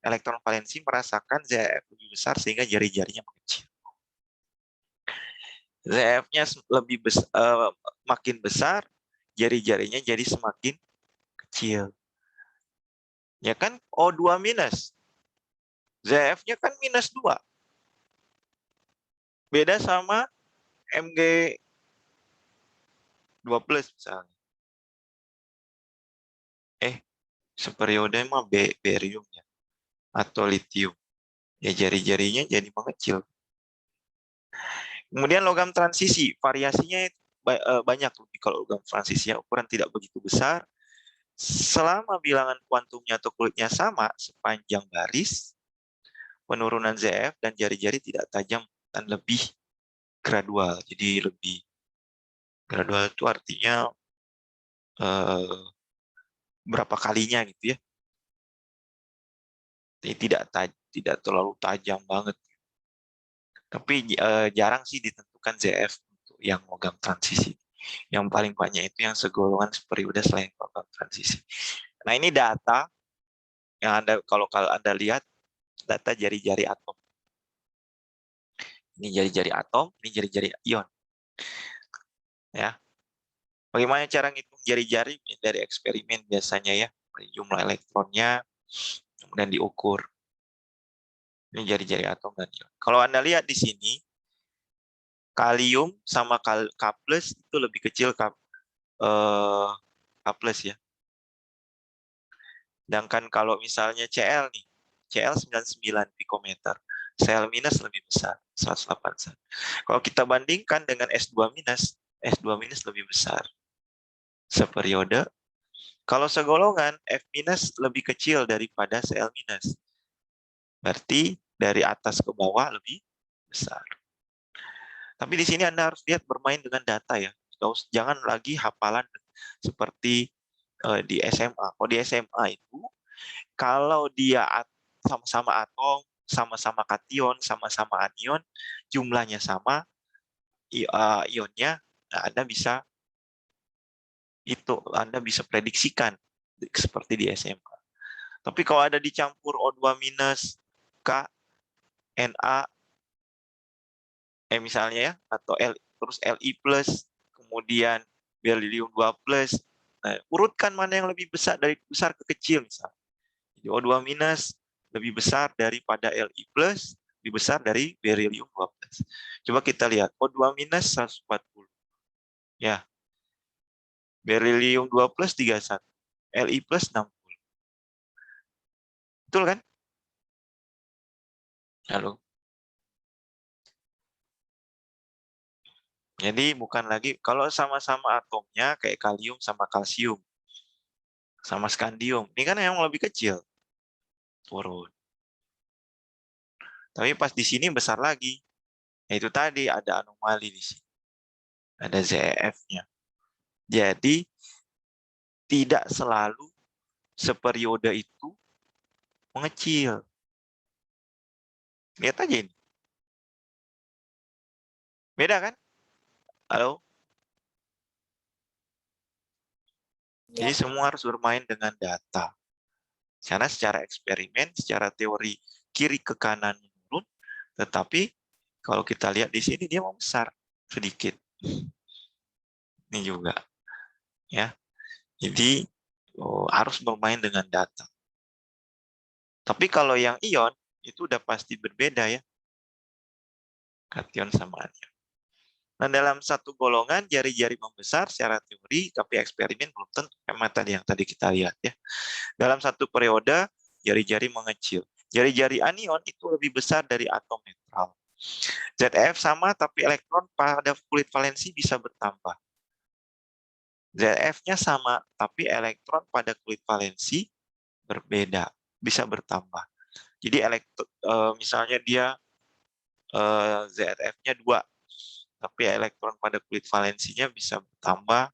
Elektron valensi merasakan ZF lebih besar sehingga jari-jarinya mengecil. ZF-nya lebih makin besar, jari-jarinya jadi semakin kecil. Ya kan O2 minus. ZF-nya kan minus 2. Beda sama Mg 2 plus misalnya. Seperiode mah barium ya, atau litium. Ya jari-jarinya jadi mengecil. Kemudian logam transisi, variasinya banyak lebih kalau logam transisinya ukuran tidak begitu besar. Selama bilangan kuantumnya atau kulitnya sama sepanjang baris, penurunan ZF dan jari-jari tidak tajam dan lebih gradual. Jadi lebih gradual itu artinya berapa kalinya gitu ya. Jadi tidak terlalu tajam banget. Tapi jarang sih ditentukan ZF untuk yang logam transisi. Yang paling banyak itu yang segolongan seperiode selain logam transisi. Nah ini data yang kalau Anda lihat data jari-jari atom. Ini jari-jari atom, ini jari-jari ion. Ya. Bagaimana cara ngitung jari-jari dari eksperimen biasanya ya, jumlah elektronnya kemudian diukur. Ini jari-jari atom dan ion. Kalau Anda lihat di sini, kalium sama K+ itu lebih kecil K+ ya. Sedangkan kalau misalnya Cl nih, Cl 99 pikometer, Cl minus lebih besar, 108. Kalau kita bandingkan dengan S2 minus, S2 minus lebih besar. Seperiode. Kalau segolongan, F minus lebih kecil daripada Cl minus. Berarti dari atas ke bawah lebih besar. Tapi di sini Anda harus lihat bermain dengan data ya. Jangan lagi hafalan seperti di SMA. Kalau di SMA itu, kalau dia sama-sama atom, sama-sama kation, sama-sama anion, jumlahnya sama, ionnya, nah Anda bisa prediksikan seperti di SMA. Tapi kalau ada dicampur O2 minus, K, Na, misalnya ya, atau terus Li plus, kemudian beryllium 2+. Nah, urutkan mana yang lebih besar dari besar ke kecil misalnya. Jadi O2- lebih besar daripada Li+, lebih besar dari beryllium 2+. Coba kita lihat O2- 140. Ya. Beryllium 2+, 31. Li+, 60. Betul kan? Halo. Jadi bukan lagi, kalau sama-sama atomnya kayak kalium sama kalsium, sama skandium, ini kan yang lebih kecil, turun. Tapi pas di sini besar lagi, itu tadi ada anomali di sini, ada ZeF-nya. Jadi tidak selalu seperiode itu mengecil. Lihat aja ini. Beda kan? Halo? Ya, Jadi semua harus bermain dengan data. Karena secara eksperimen, secara teori kiri ke kanan menurun, tetapi kalau kita lihat di sini dia membesar sedikit. Ini juga, ya. Jadi harus bermain dengan data. Tapi kalau yang ion itu udah pasti berbeda ya, kation sama anion. Nah, dalam satu golongan jari-jari membesar secara teori, tapi eksperimen belum tentu. Kayak tadi yang tadi kita lihat ya. Dalam satu periode jari-jari mengecil. Jari-jari anion itu lebih besar dari atom netral. ZF sama, tapi elektron pada kulit valensi bisa bertambah. ZF-nya sama, tapi elektron pada kulit valensi berbeda, bisa bertambah. Jadi misalnya dia ZF-nya 2, tapi elektron pada kulit valensinya bisa bertambah.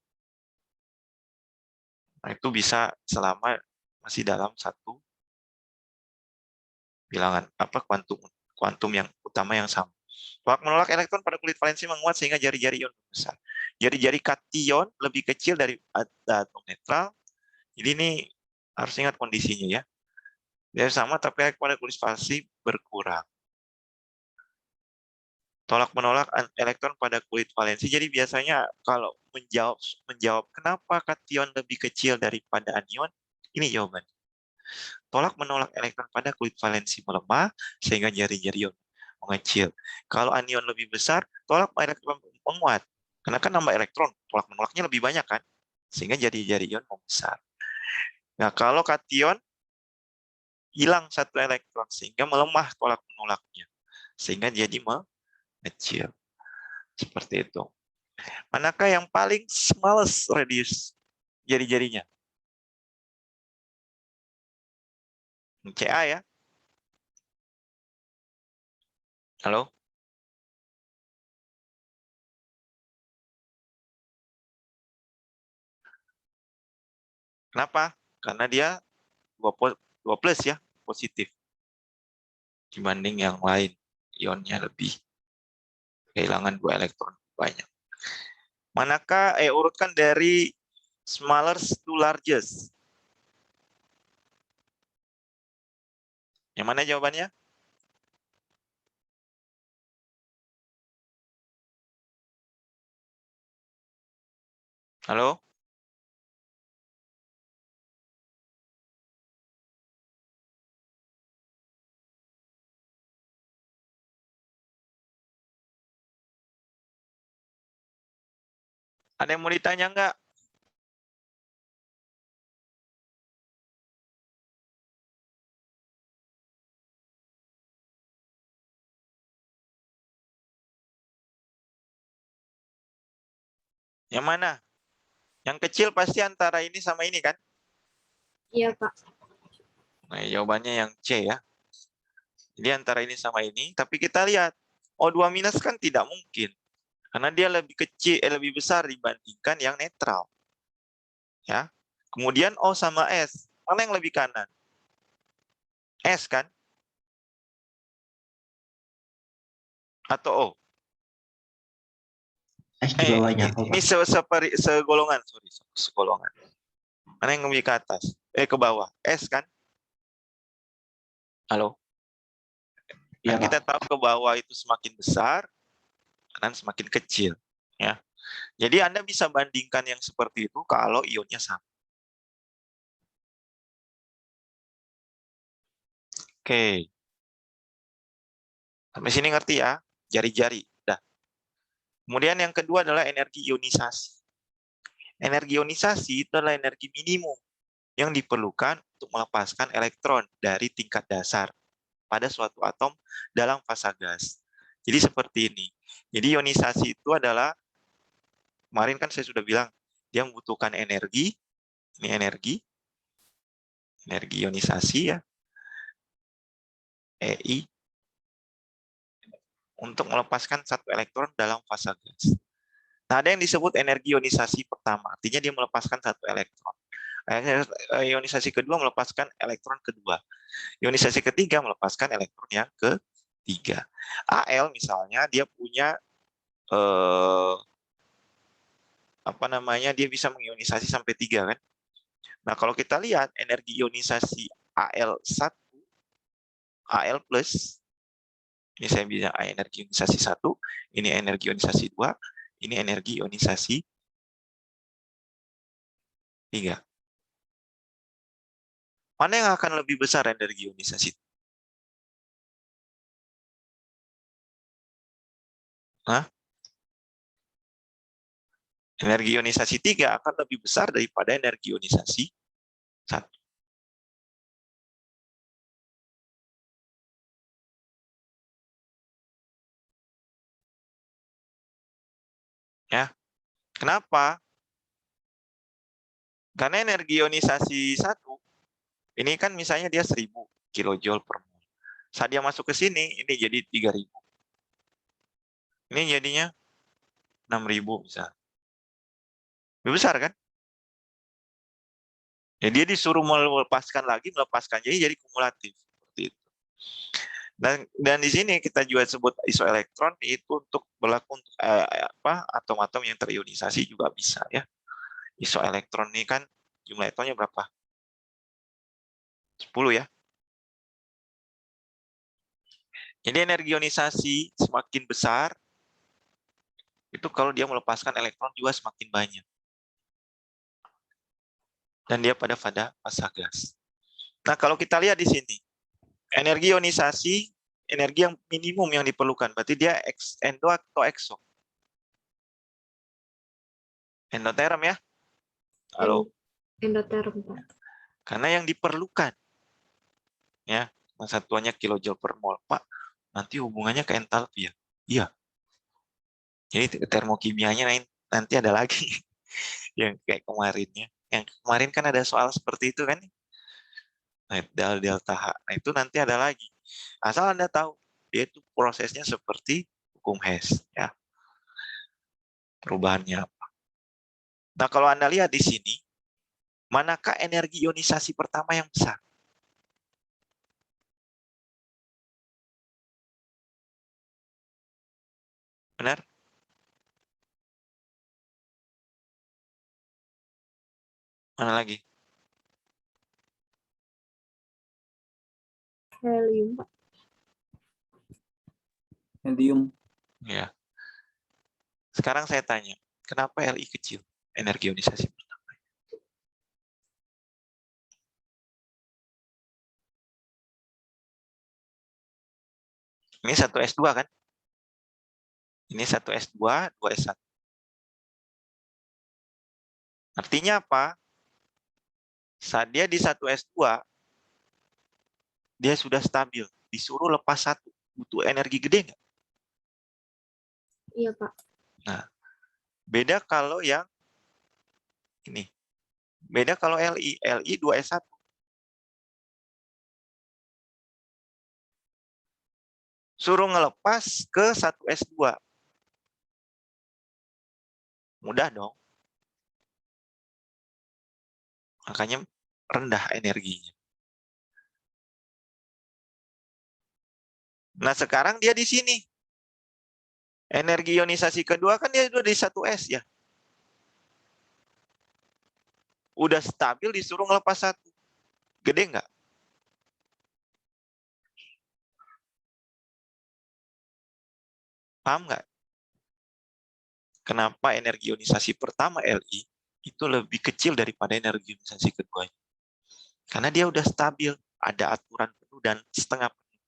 Nah, itu bisa selama masih dalam satu bilangan kuantum yang utama yang sama. Tolak menolak elektron pada kulit valensi menguat sehingga jari-jari ion besar. Jari-jari kation lebih kecil dari atom netral. Jadi ini harus ingat kondisinya ya. Dia sama tapi pada kulit valensi berkurang. Tolak menolak elektron pada kulit valensi. Jadi biasanya kalau menjawab kenapa kation lebih kecil daripada anion, ini jawabannya. Tolak menolak elektron pada kulit valensi melemah sehingga jari-jari ion mengecil. Kalau anion lebih besar, tolak elektron menguat. Karena kan nambah elektron, tolak menolaknya lebih banyak kan, sehingga jari-jari ion membesar. Nah, kalau kation hilang satu elektron sehingga melemah tolak menolaknya, sehingga jadi mengecil. Seperti itu. Manakah yang paling smallest radius jari-jarinya? CA ya. Halo? Kenapa? Karena dia 2+ ya, positif. Dibanding yang lain, ionnya lebih. Kehilangan 2 elektron banyak. Manakah, urutkan dari smallest to largest. Yang mana jawabannya? Halo? Ada yang mau ditanya nggak? Yang mana? Yang kecil pasti antara ini sama ini kan? iya Pak. Nah, jawabannya yang C ya. Jadi antara ini sama ini, tapi kita lihat O2- kan tidak mungkin. Karena dia lebih kecil, lebih besar dibandingkan yang netral. Ya. Kemudian O sama S, mana yang lebih kanan? S kan? Atau O? S di bawahnya apa, Ini Pak? segolongan, sorry, segolongan. Mana yang lebih ke atas? Ke bawah. S kan? Halo? Iya, Kan kita Pak. tahu ke bawah itu semakin besar, kanan semakin kecil. Ya. Jadi Anda bisa bandingkan yang seperti itu kalau ionnya sama. Oke. Sampai sini ngerti ya? Jari-jari. Dah. Kemudian yang kedua adalah energi ionisasi. Energi ionisasi itu adalah energi minimum yang diperlukan untuk melepaskan elektron dari tingkat dasar pada suatu atom dalam fasa gas. Jadi seperti ini. Jadi ionisasi itu adalah, kemarin kan saya sudah bilang, dia membutuhkan energi, ini energi ionisasi ya, EI, untuk melepaskan satu elektron dalam fasa gas. Nah, ada yang disebut energi ionisasi pertama, artinya dia melepaskan satu elektron. Ionisasi kedua melepaskan elektron kedua. Ionisasi ketiga melepaskan elektron yang ketiga. Al misalnya dia punya dia bisa mengionisasi sampai 3 kan. Nah, kalau kita lihat energi ionisasi Al1, Al plus, ini saya bilang energi ionisasi 1, ini energi ionisasi 2, ini energi ionisasi 3. Mana yang akan lebih besar energi ionisasi? Hah? Energi ionisasi 3 akan lebih besar daripada energi ionisasi 1. Ya. Kenapa? Karena energi ionisasi 1, ini kan misalnya dia 1000 kilojoule per mol. Saat dia masuk ke sini, ini jadi 3000. Ini jadinya 6000 misalnya. Lebih besar kan? Ya, dia disuruh melepaskan lagi, jadi kumulatif seperti itu. Dan di sini kita juga sebut isoelektron, itu untuk berlaku untuk atom-atom yang terionisasi juga bisa ya. Isoelektron ini kan jumlah elektronnya berapa? 10 ya. Jadi energi ionisasi semakin besar, itu kalau dia melepaskan elektron juga semakin banyak. Dan dia pada fasa gas. Nah, kalau kita lihat di sini, energi ionisasi, energi yang minimum yang diperlukan, berarti dia endo atau exo? Endoterm ya? Halo? Endoterm, Pak. Karena yang diperlukan, ya, satuannya kilojoule per mol. Pak, nanti hubungannya ke entalpi ya? Iya. Jadi termokimianya nanti ada lagi yang kayak kemarinnya. Yang kemarin kan ada soal seperti itu kan? Nah, delta H. Nah, itu nanti ada lagi. Asal Anda tahu, dia itu prosesnya seperti hukum Hess. Ya. Perubahannya apa. Nah, kalau Anda lihat di sini, manakah energi ionisasi pertama yang besar? Benar? Mana lagi? Helium, Pak. Helium. Ya. Sekarang saya tanya, kenapa Li kecil? Energi ionisasi pertama. Ini 1S2 kan? Ini 1S2, 2S1. Artinya apa? Saat dia di 1S2, dia sudah stabil. Disuruh lepas 1. Butuh energi gede nggak? Iya, Pak. Nah, beda kalau yang ini. Beda kalau Li. Li 2S1. Suruh ngelepas ke 1S2. Mudah dong. Makanya rendah energinya. Nah, sekarang dia di sini. Energi ionisasi kedua kan dia udah di 1S ya. Udah stabil disuruh ngelepas 1. Gede nggak? Paham nggak? Kenapa energi ionisasi pertama Li itu lebih kecil daripada energi ionisasi keduanya? Karena dia udah stabil, ada aturan penuh dan setengah penuh.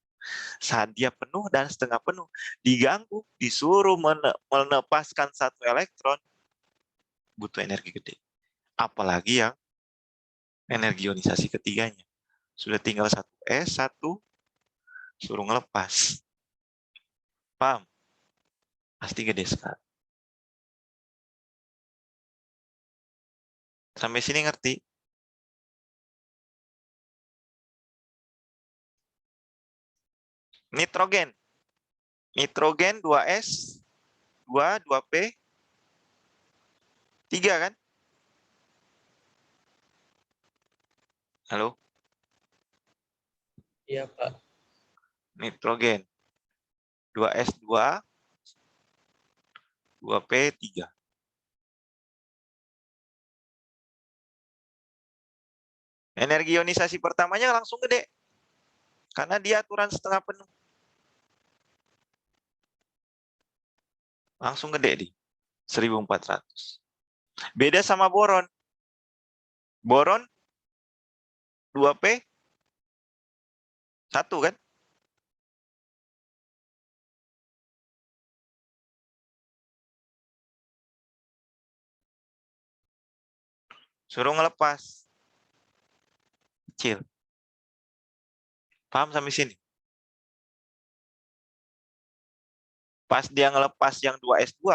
Saat dia penuh dan setengah penuh, diganggu, disuruh melepaskan satu elektron, butuh energi gede. Apalagi yang energi ionisasi ketiganya. Sudah tinggal satu S, satu, suruh ngelepas. Paham? Pasti gede sekali. Sampai sini ngerti? Nitrogen. Nitrogen 2S, 2P, 3 kan? Halo? Iya, Pak. Nitrogen. 2S2, 2P3. Energi ionisasi pertamanya langsung gede. Karena dia aturan setengah penuh. Langsung gede di 1400. Beda sama boron. Boron 2P 1 kan? Suruh ngelepas. Kecil. Paham sampai sini? Pas dia ngelepas yang 2S2,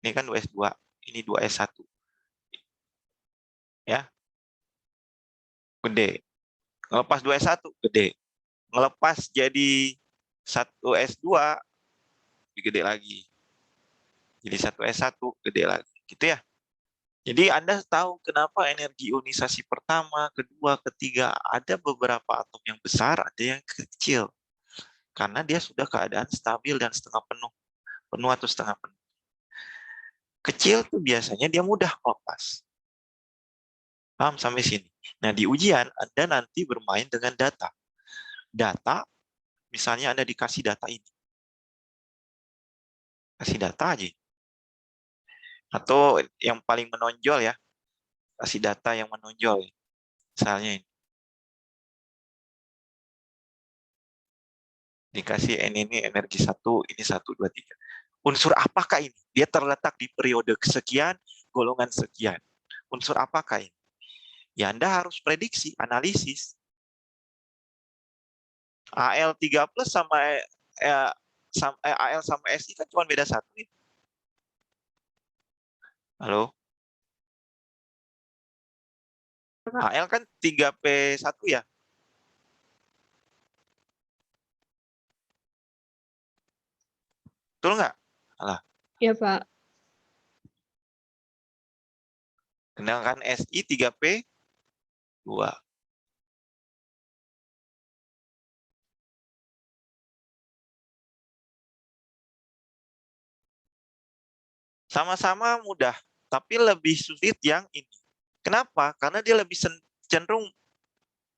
ini kan 2S2, ini 2S1. Ya. Gede. Ngelepas 2S1, gede. Ngelepas jadi 1S2, lebih gede lagi. Jadi 1S1, gede lagi. Gitu ya. Jadi Anda tahu kenapa energi ionisasi pertama, kedua, ketiga, ada beberapa atom yang besar, ada yang kecil. Karena dia sudah keadaan stabil dan setengah penuh. Penuh atau setengah penuh. Kecil tuh biasanya dia mudah melepas. Paham sampai sini? Nah, di ujian Anda nanti bermain dengan data. Data, misalnya Anda dikasih data ini. Kasih data aja. Atau yang paling menonjol ya, kasih data yang menonjol. Misalnya ini. Dikasih ini energi 1, ini 1, 2, 3. Unsur apakah ini? Dia terletak di periode sekian, golongan sekian. Unsur apakah ini? Ya Anda harus prediksi, analisis. Al3 plus sama Al sama Si kan cuma beda 1. Halo? Al kan 3P1 ya? Betul nggak? Alah. Iya, Pak. Sedangkan Si 3P2. Sama-sama mudah, tapi lebih sulit yang ini. Kenapa? Karena dia lebih cenderung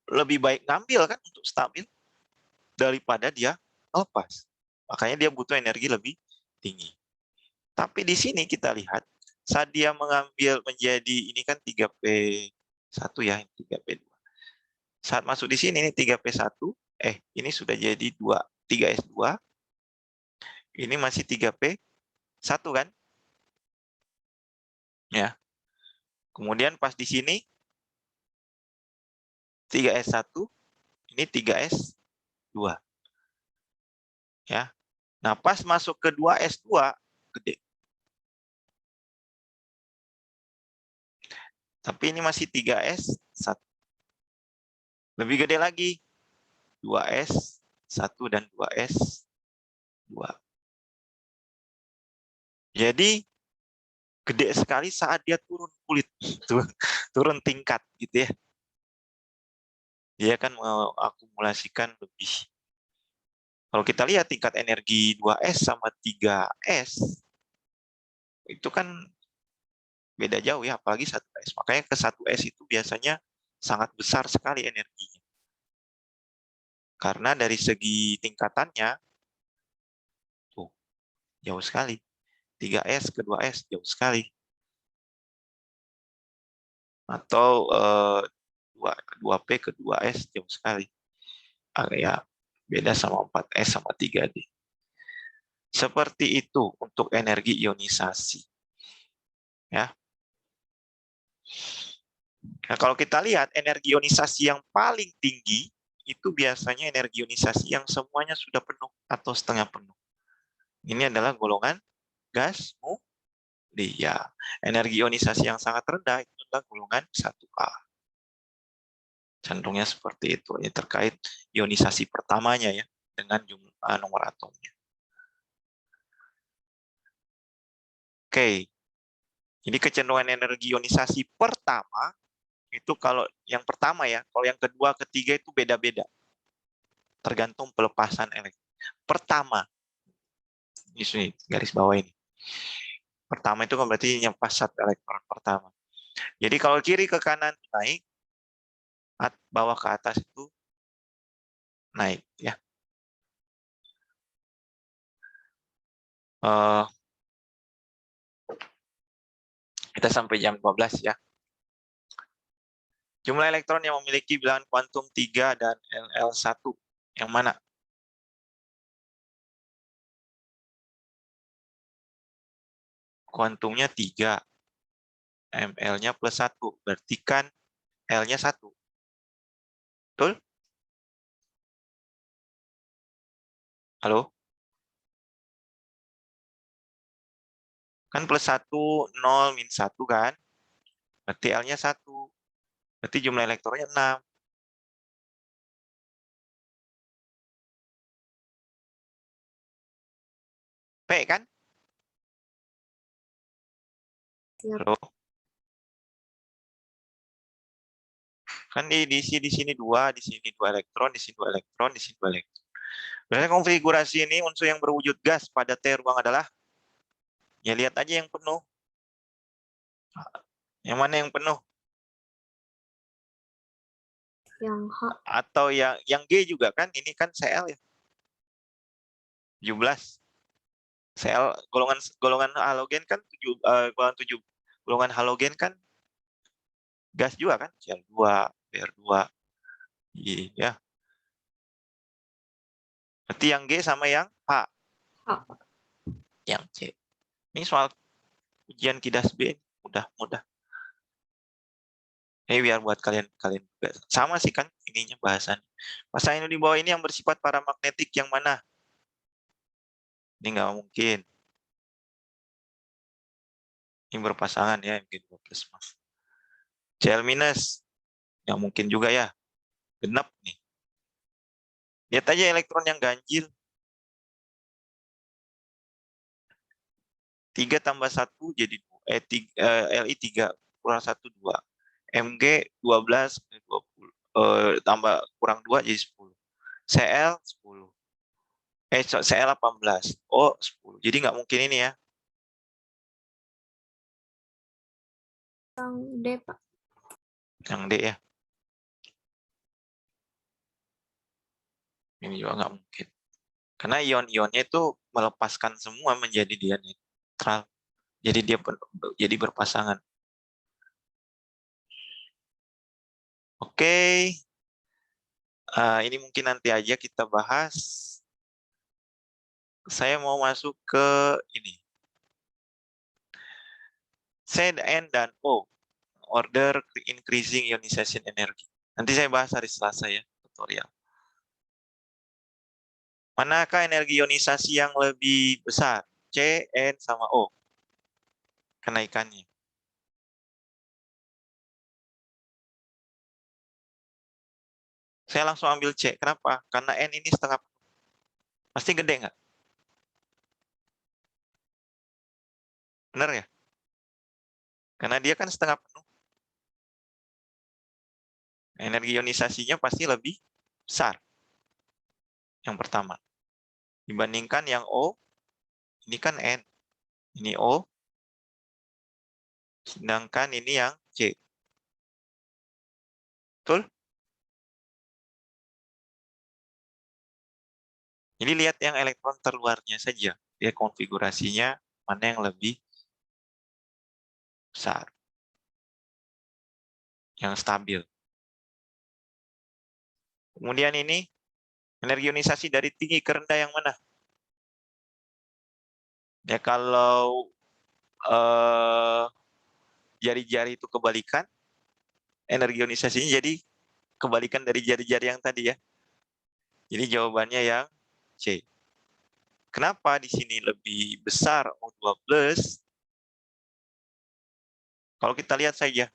lebih baik ngambil kan untuk stabil daripada dia lepas. Makanya dia butuh energi lebih tinggi. Tapi di sini kita lihat saat dia mengambil menjadi ini kan 3P1 ya, 3P2. Saat masuk di sini ini 3P1, ini sudah jadi 3S2. Ini masih 3P1 kan? Ya. Kemudian pas di sini 3S1, ini 3S2. Ya. Nah, pas masuk ke 2S2 gede. Tapi ini masih 3S1. Lebih gede lagi. 2S1 dan 2S2. Jadi gede sekali saat dia turun kulit, turun tingkat gitu ya. Dia kan mengakumulasikan lebih. Kalau kita lihat tingkat energi 2S sama 3S, itu kan beda jauh ya, apalagi 1S. Makanya ke 1S itu biasanya sangat besar sekali energinya. Karena dari segi tingkatannya, tuh, jauh sekali. 3s ke 2s jauh sekali. Atau 2p ke 2s jauh sekali. Ya, beda sama 4s sama 3d. Seperti itu untuk energi ionisasi. Ya. Nah, kalau kita lihat energi ionisasi yang paling tinggi itu biasanya energi ionisasi yang semuanya sudah penuh atau setengah penuh. Ini adalah golongan gas mulia. Energi ionisasi yang sangat rendah itu adalah golongan 1A. Cenderungnya seperti itu. Ini terkait ionisasi pertamanya ya dengan jumlah nomor atomnya. Oke. Jadi kecenderungan energi ionisasi pertama itu kalau yang pertama ya, kalau yang kedua, ketiga itu beda-beda. Tergantung pelepasan elektron. Pertama, ini garis bawah ini. Pertama itu kan berarti nyelepas satu elektron pertama. Jadi kalau kiri ke kanan naik, bawah ke atas itu naik ya. Kita sampai jam 12 ya. Jumlah elektron yang memiliki bilangan kuantum 3 dan LL1 yang mana? Kuantumnya 3. ML-nya plus 1. Berarti kan L-nya 1. Betul? Halo? Kan plus 1, 0, min 1 kan? Berarti L-nya 1. Berarti jumlah elektronnya 6. P kan? Siap. Halo? Kan di sini 2, di sini 2 elektron, di sini 2 elektron, di sini 2 elektron. Berarti konfigurasi ini unsur yang berwujud gas pada T ruang adalah, ya lihat aja yang penuh. Yang mana yang penuh? Yang H. Atau yang G juga kan? Ini kan Cl ya. 17. Cl golongan halogen kan golongan halogen kan gas juga kan? Cl2, Br2. Iya. Berarti yang G sama yang H. H. Yang C. Ini soal ujian kidas B mudah-mudah. Ini biar buat kalian juga. Sama sih kan ininya bahasan. Masa ini di bawah ini yang bersifat paramagnetik yang mana? Ini nggak mungkin. Ini berpasangan ya, Mg2 plus mas. Cl minus. Nggak mungkin juga ya. Genap nih. Lihat aja elektron yang ganjil. 3 tambah 1 jadi Li 3 kurang 1 2. Mg 12 20 tambah kurang 2 jadi 10. Cl 10. Cl 18. O 10. Jadi nggak mungkin ini ya. Yang D, Pak. Yang D ya. Ini juga nggak mungkin. Karena ion-ionnya itu melepaskan semua menjadi dia netral. Jadi dia jadi berpasangan. Oke. Ini mungkin nanti aja kita bahas. Saya mau masuk ke ini. C, N, dan O. Order increasing ionization energy. Nanti saya bahas hari Selasa ya, tutorial. Manakah energi ionisasi yang lebih besar? C, N, sama O. Kenaikannya. Saya langsung ambil C. Kenapa? Karena N ini setengah. Pasti gede nggak? Benar ya? Karena dia kan setengah penuh. Energi ionisasinya pasti lebih besar. Yang pertama. Dibandingkan yang O, ini kan N. Ini O. Sedangkan ini yang C. Betul? Jadi lihat yang elektron terluarnya saja. Dia konfigurasinya mana yang lebih besar, yang stabil. Kemudian ini energi ionisasi dari tinggi ke rendah yang mana? Ya kalau jari-jari itu kebalikan, energi ionisasinya jadi kebalikan dari jari-jari yang tadi ya. Jadi jawabannya yang C. Kenapa di sini lebih besar O2+? Kalau kita lihat saja,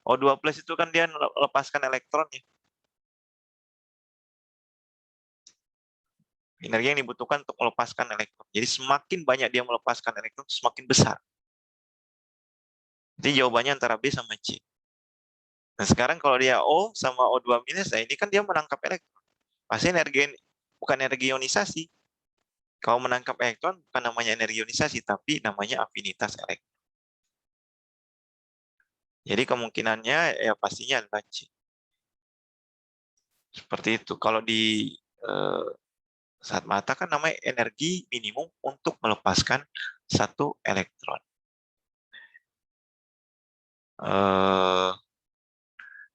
O2+ itu kan dia melepaskan elektron ya. Energi yang dibutuhkan untuk melepaskan elektron. Jadi semakin banyak dia melepaskan elektron, semakin besar. Jadi jawabannya antara B sama C. Nah sekarang kalau dia O sama O2-, nah ini kan dia menangkap elektron. Pasti bukan energi ionisasi. Kalau menangkap elektron bukan namanya energi ionisasi, tapi namanya afinitas elektron. Jadi kemungkinannya ya pastinya adalah C. Seperti itu. Kalau di saat mata kan namanya energi minimum untuk melepaskan satu elektron.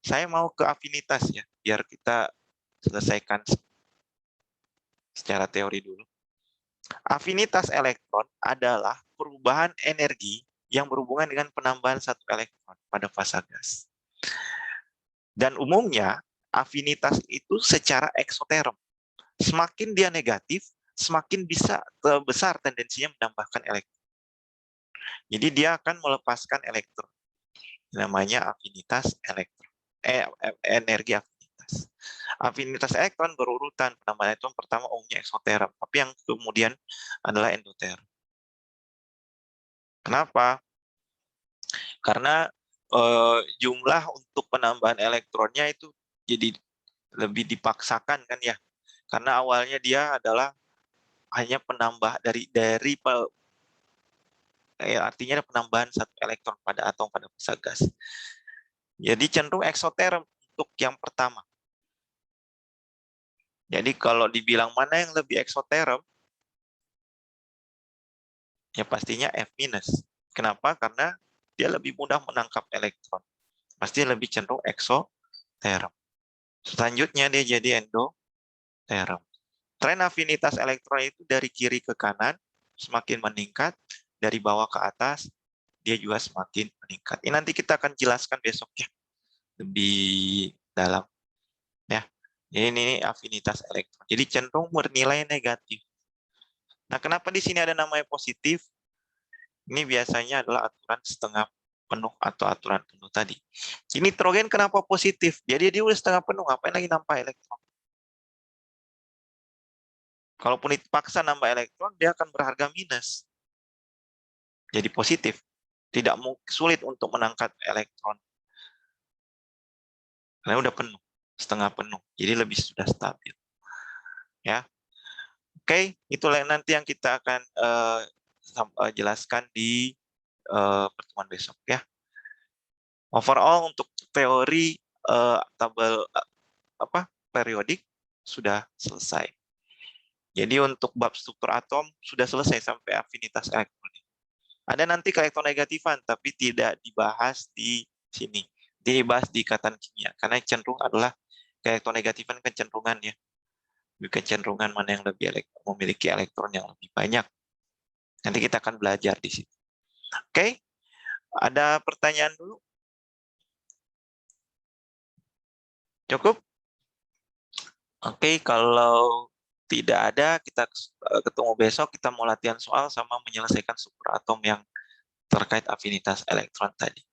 Saya mau ke afinitas ya, biar kita selesaikan secara teori dulu. Afinitas elektron adalah perubahan energi yang berhubungan dengan penambahan satu elektron pada fasa gas. Dan umumnya afinitas itu secara eksoterm. Semakin dia negatif, semakin bisa besar tendensinya menambahkan elektron. Jadi dia akan melepaskan elektron. Namanya afinitas elektron. Energi afinitas. Afinitas elektron berurutan. Penambahan elektron pertama umumnya eksoterm, tapi yang kemudian adalah endoterm. Kenapa? Karena jumlah untuk penambahan elektronnya itu jadi lebih dipaksakan kan ya. Karena awalnya dia adalah hanya penambah artinya ada penambahan satu elektron pada atom pada fasa gas. Jadi cenderung eksoterm untuk yang pertama. Jadi kalau dibilang mana yang lebih eksoterm, ya pastinya F-. Kenapa? Karena dia lebih mudah menangkap elektron. Pasti lebih cenderung eksoterm. Selanjutnya dia jadi endoterm. Tren afinitas elektron itu dari kiri ke kanan semakin meningkat, dari bawah ke atas dia juga semakin meningkat. Ini nanti kita akan jelaskan besok ya, lebih dalam. Ya, ini afinitas elektron. Jadi cenderung bernilai negatif. Nah, kenapa di sini ada namanya positif? Ini biasanya adalah aturan setengah penuh atau aturan penuh tadi. Ini nitrogen kenapa positif? Jadi dia udah setengah penuh, ngapain lagi nambah elektron? Kalaupun dipaksa nambah elektron, dia akan berharga minus. Jadi positif. Tidak sulit untuk menangkap elektron. Karena udah penuh, setengah penuh. Jadi lebih sudah stabil. Ya. Oke, itulah nanti yang kita akan jelaskan di pertemuan besok ya. Overall untuk teori tabel periodik sudah selesai. Jadi untuk bab struktur atom sudah selesai sampai afinitas elektronik. Ada nanti keelektronegatifan tapi tidak dibahas di sini. Dibahas di ikatan kimia karena cenderung adalah keelektronegatifan kecenderungan ya. Kecenderungan mana yang lebih memiliki elektron yang lebih banyak. Nanti kita akan belajar di sini. Oke. Ada pertanyaan dulu? Cukup? Oke, kalau tidak ada, kita ketemu besok, kita mau latihan soal sama menyelesaikan struktur atom yang terkait afinitas elektron tadi.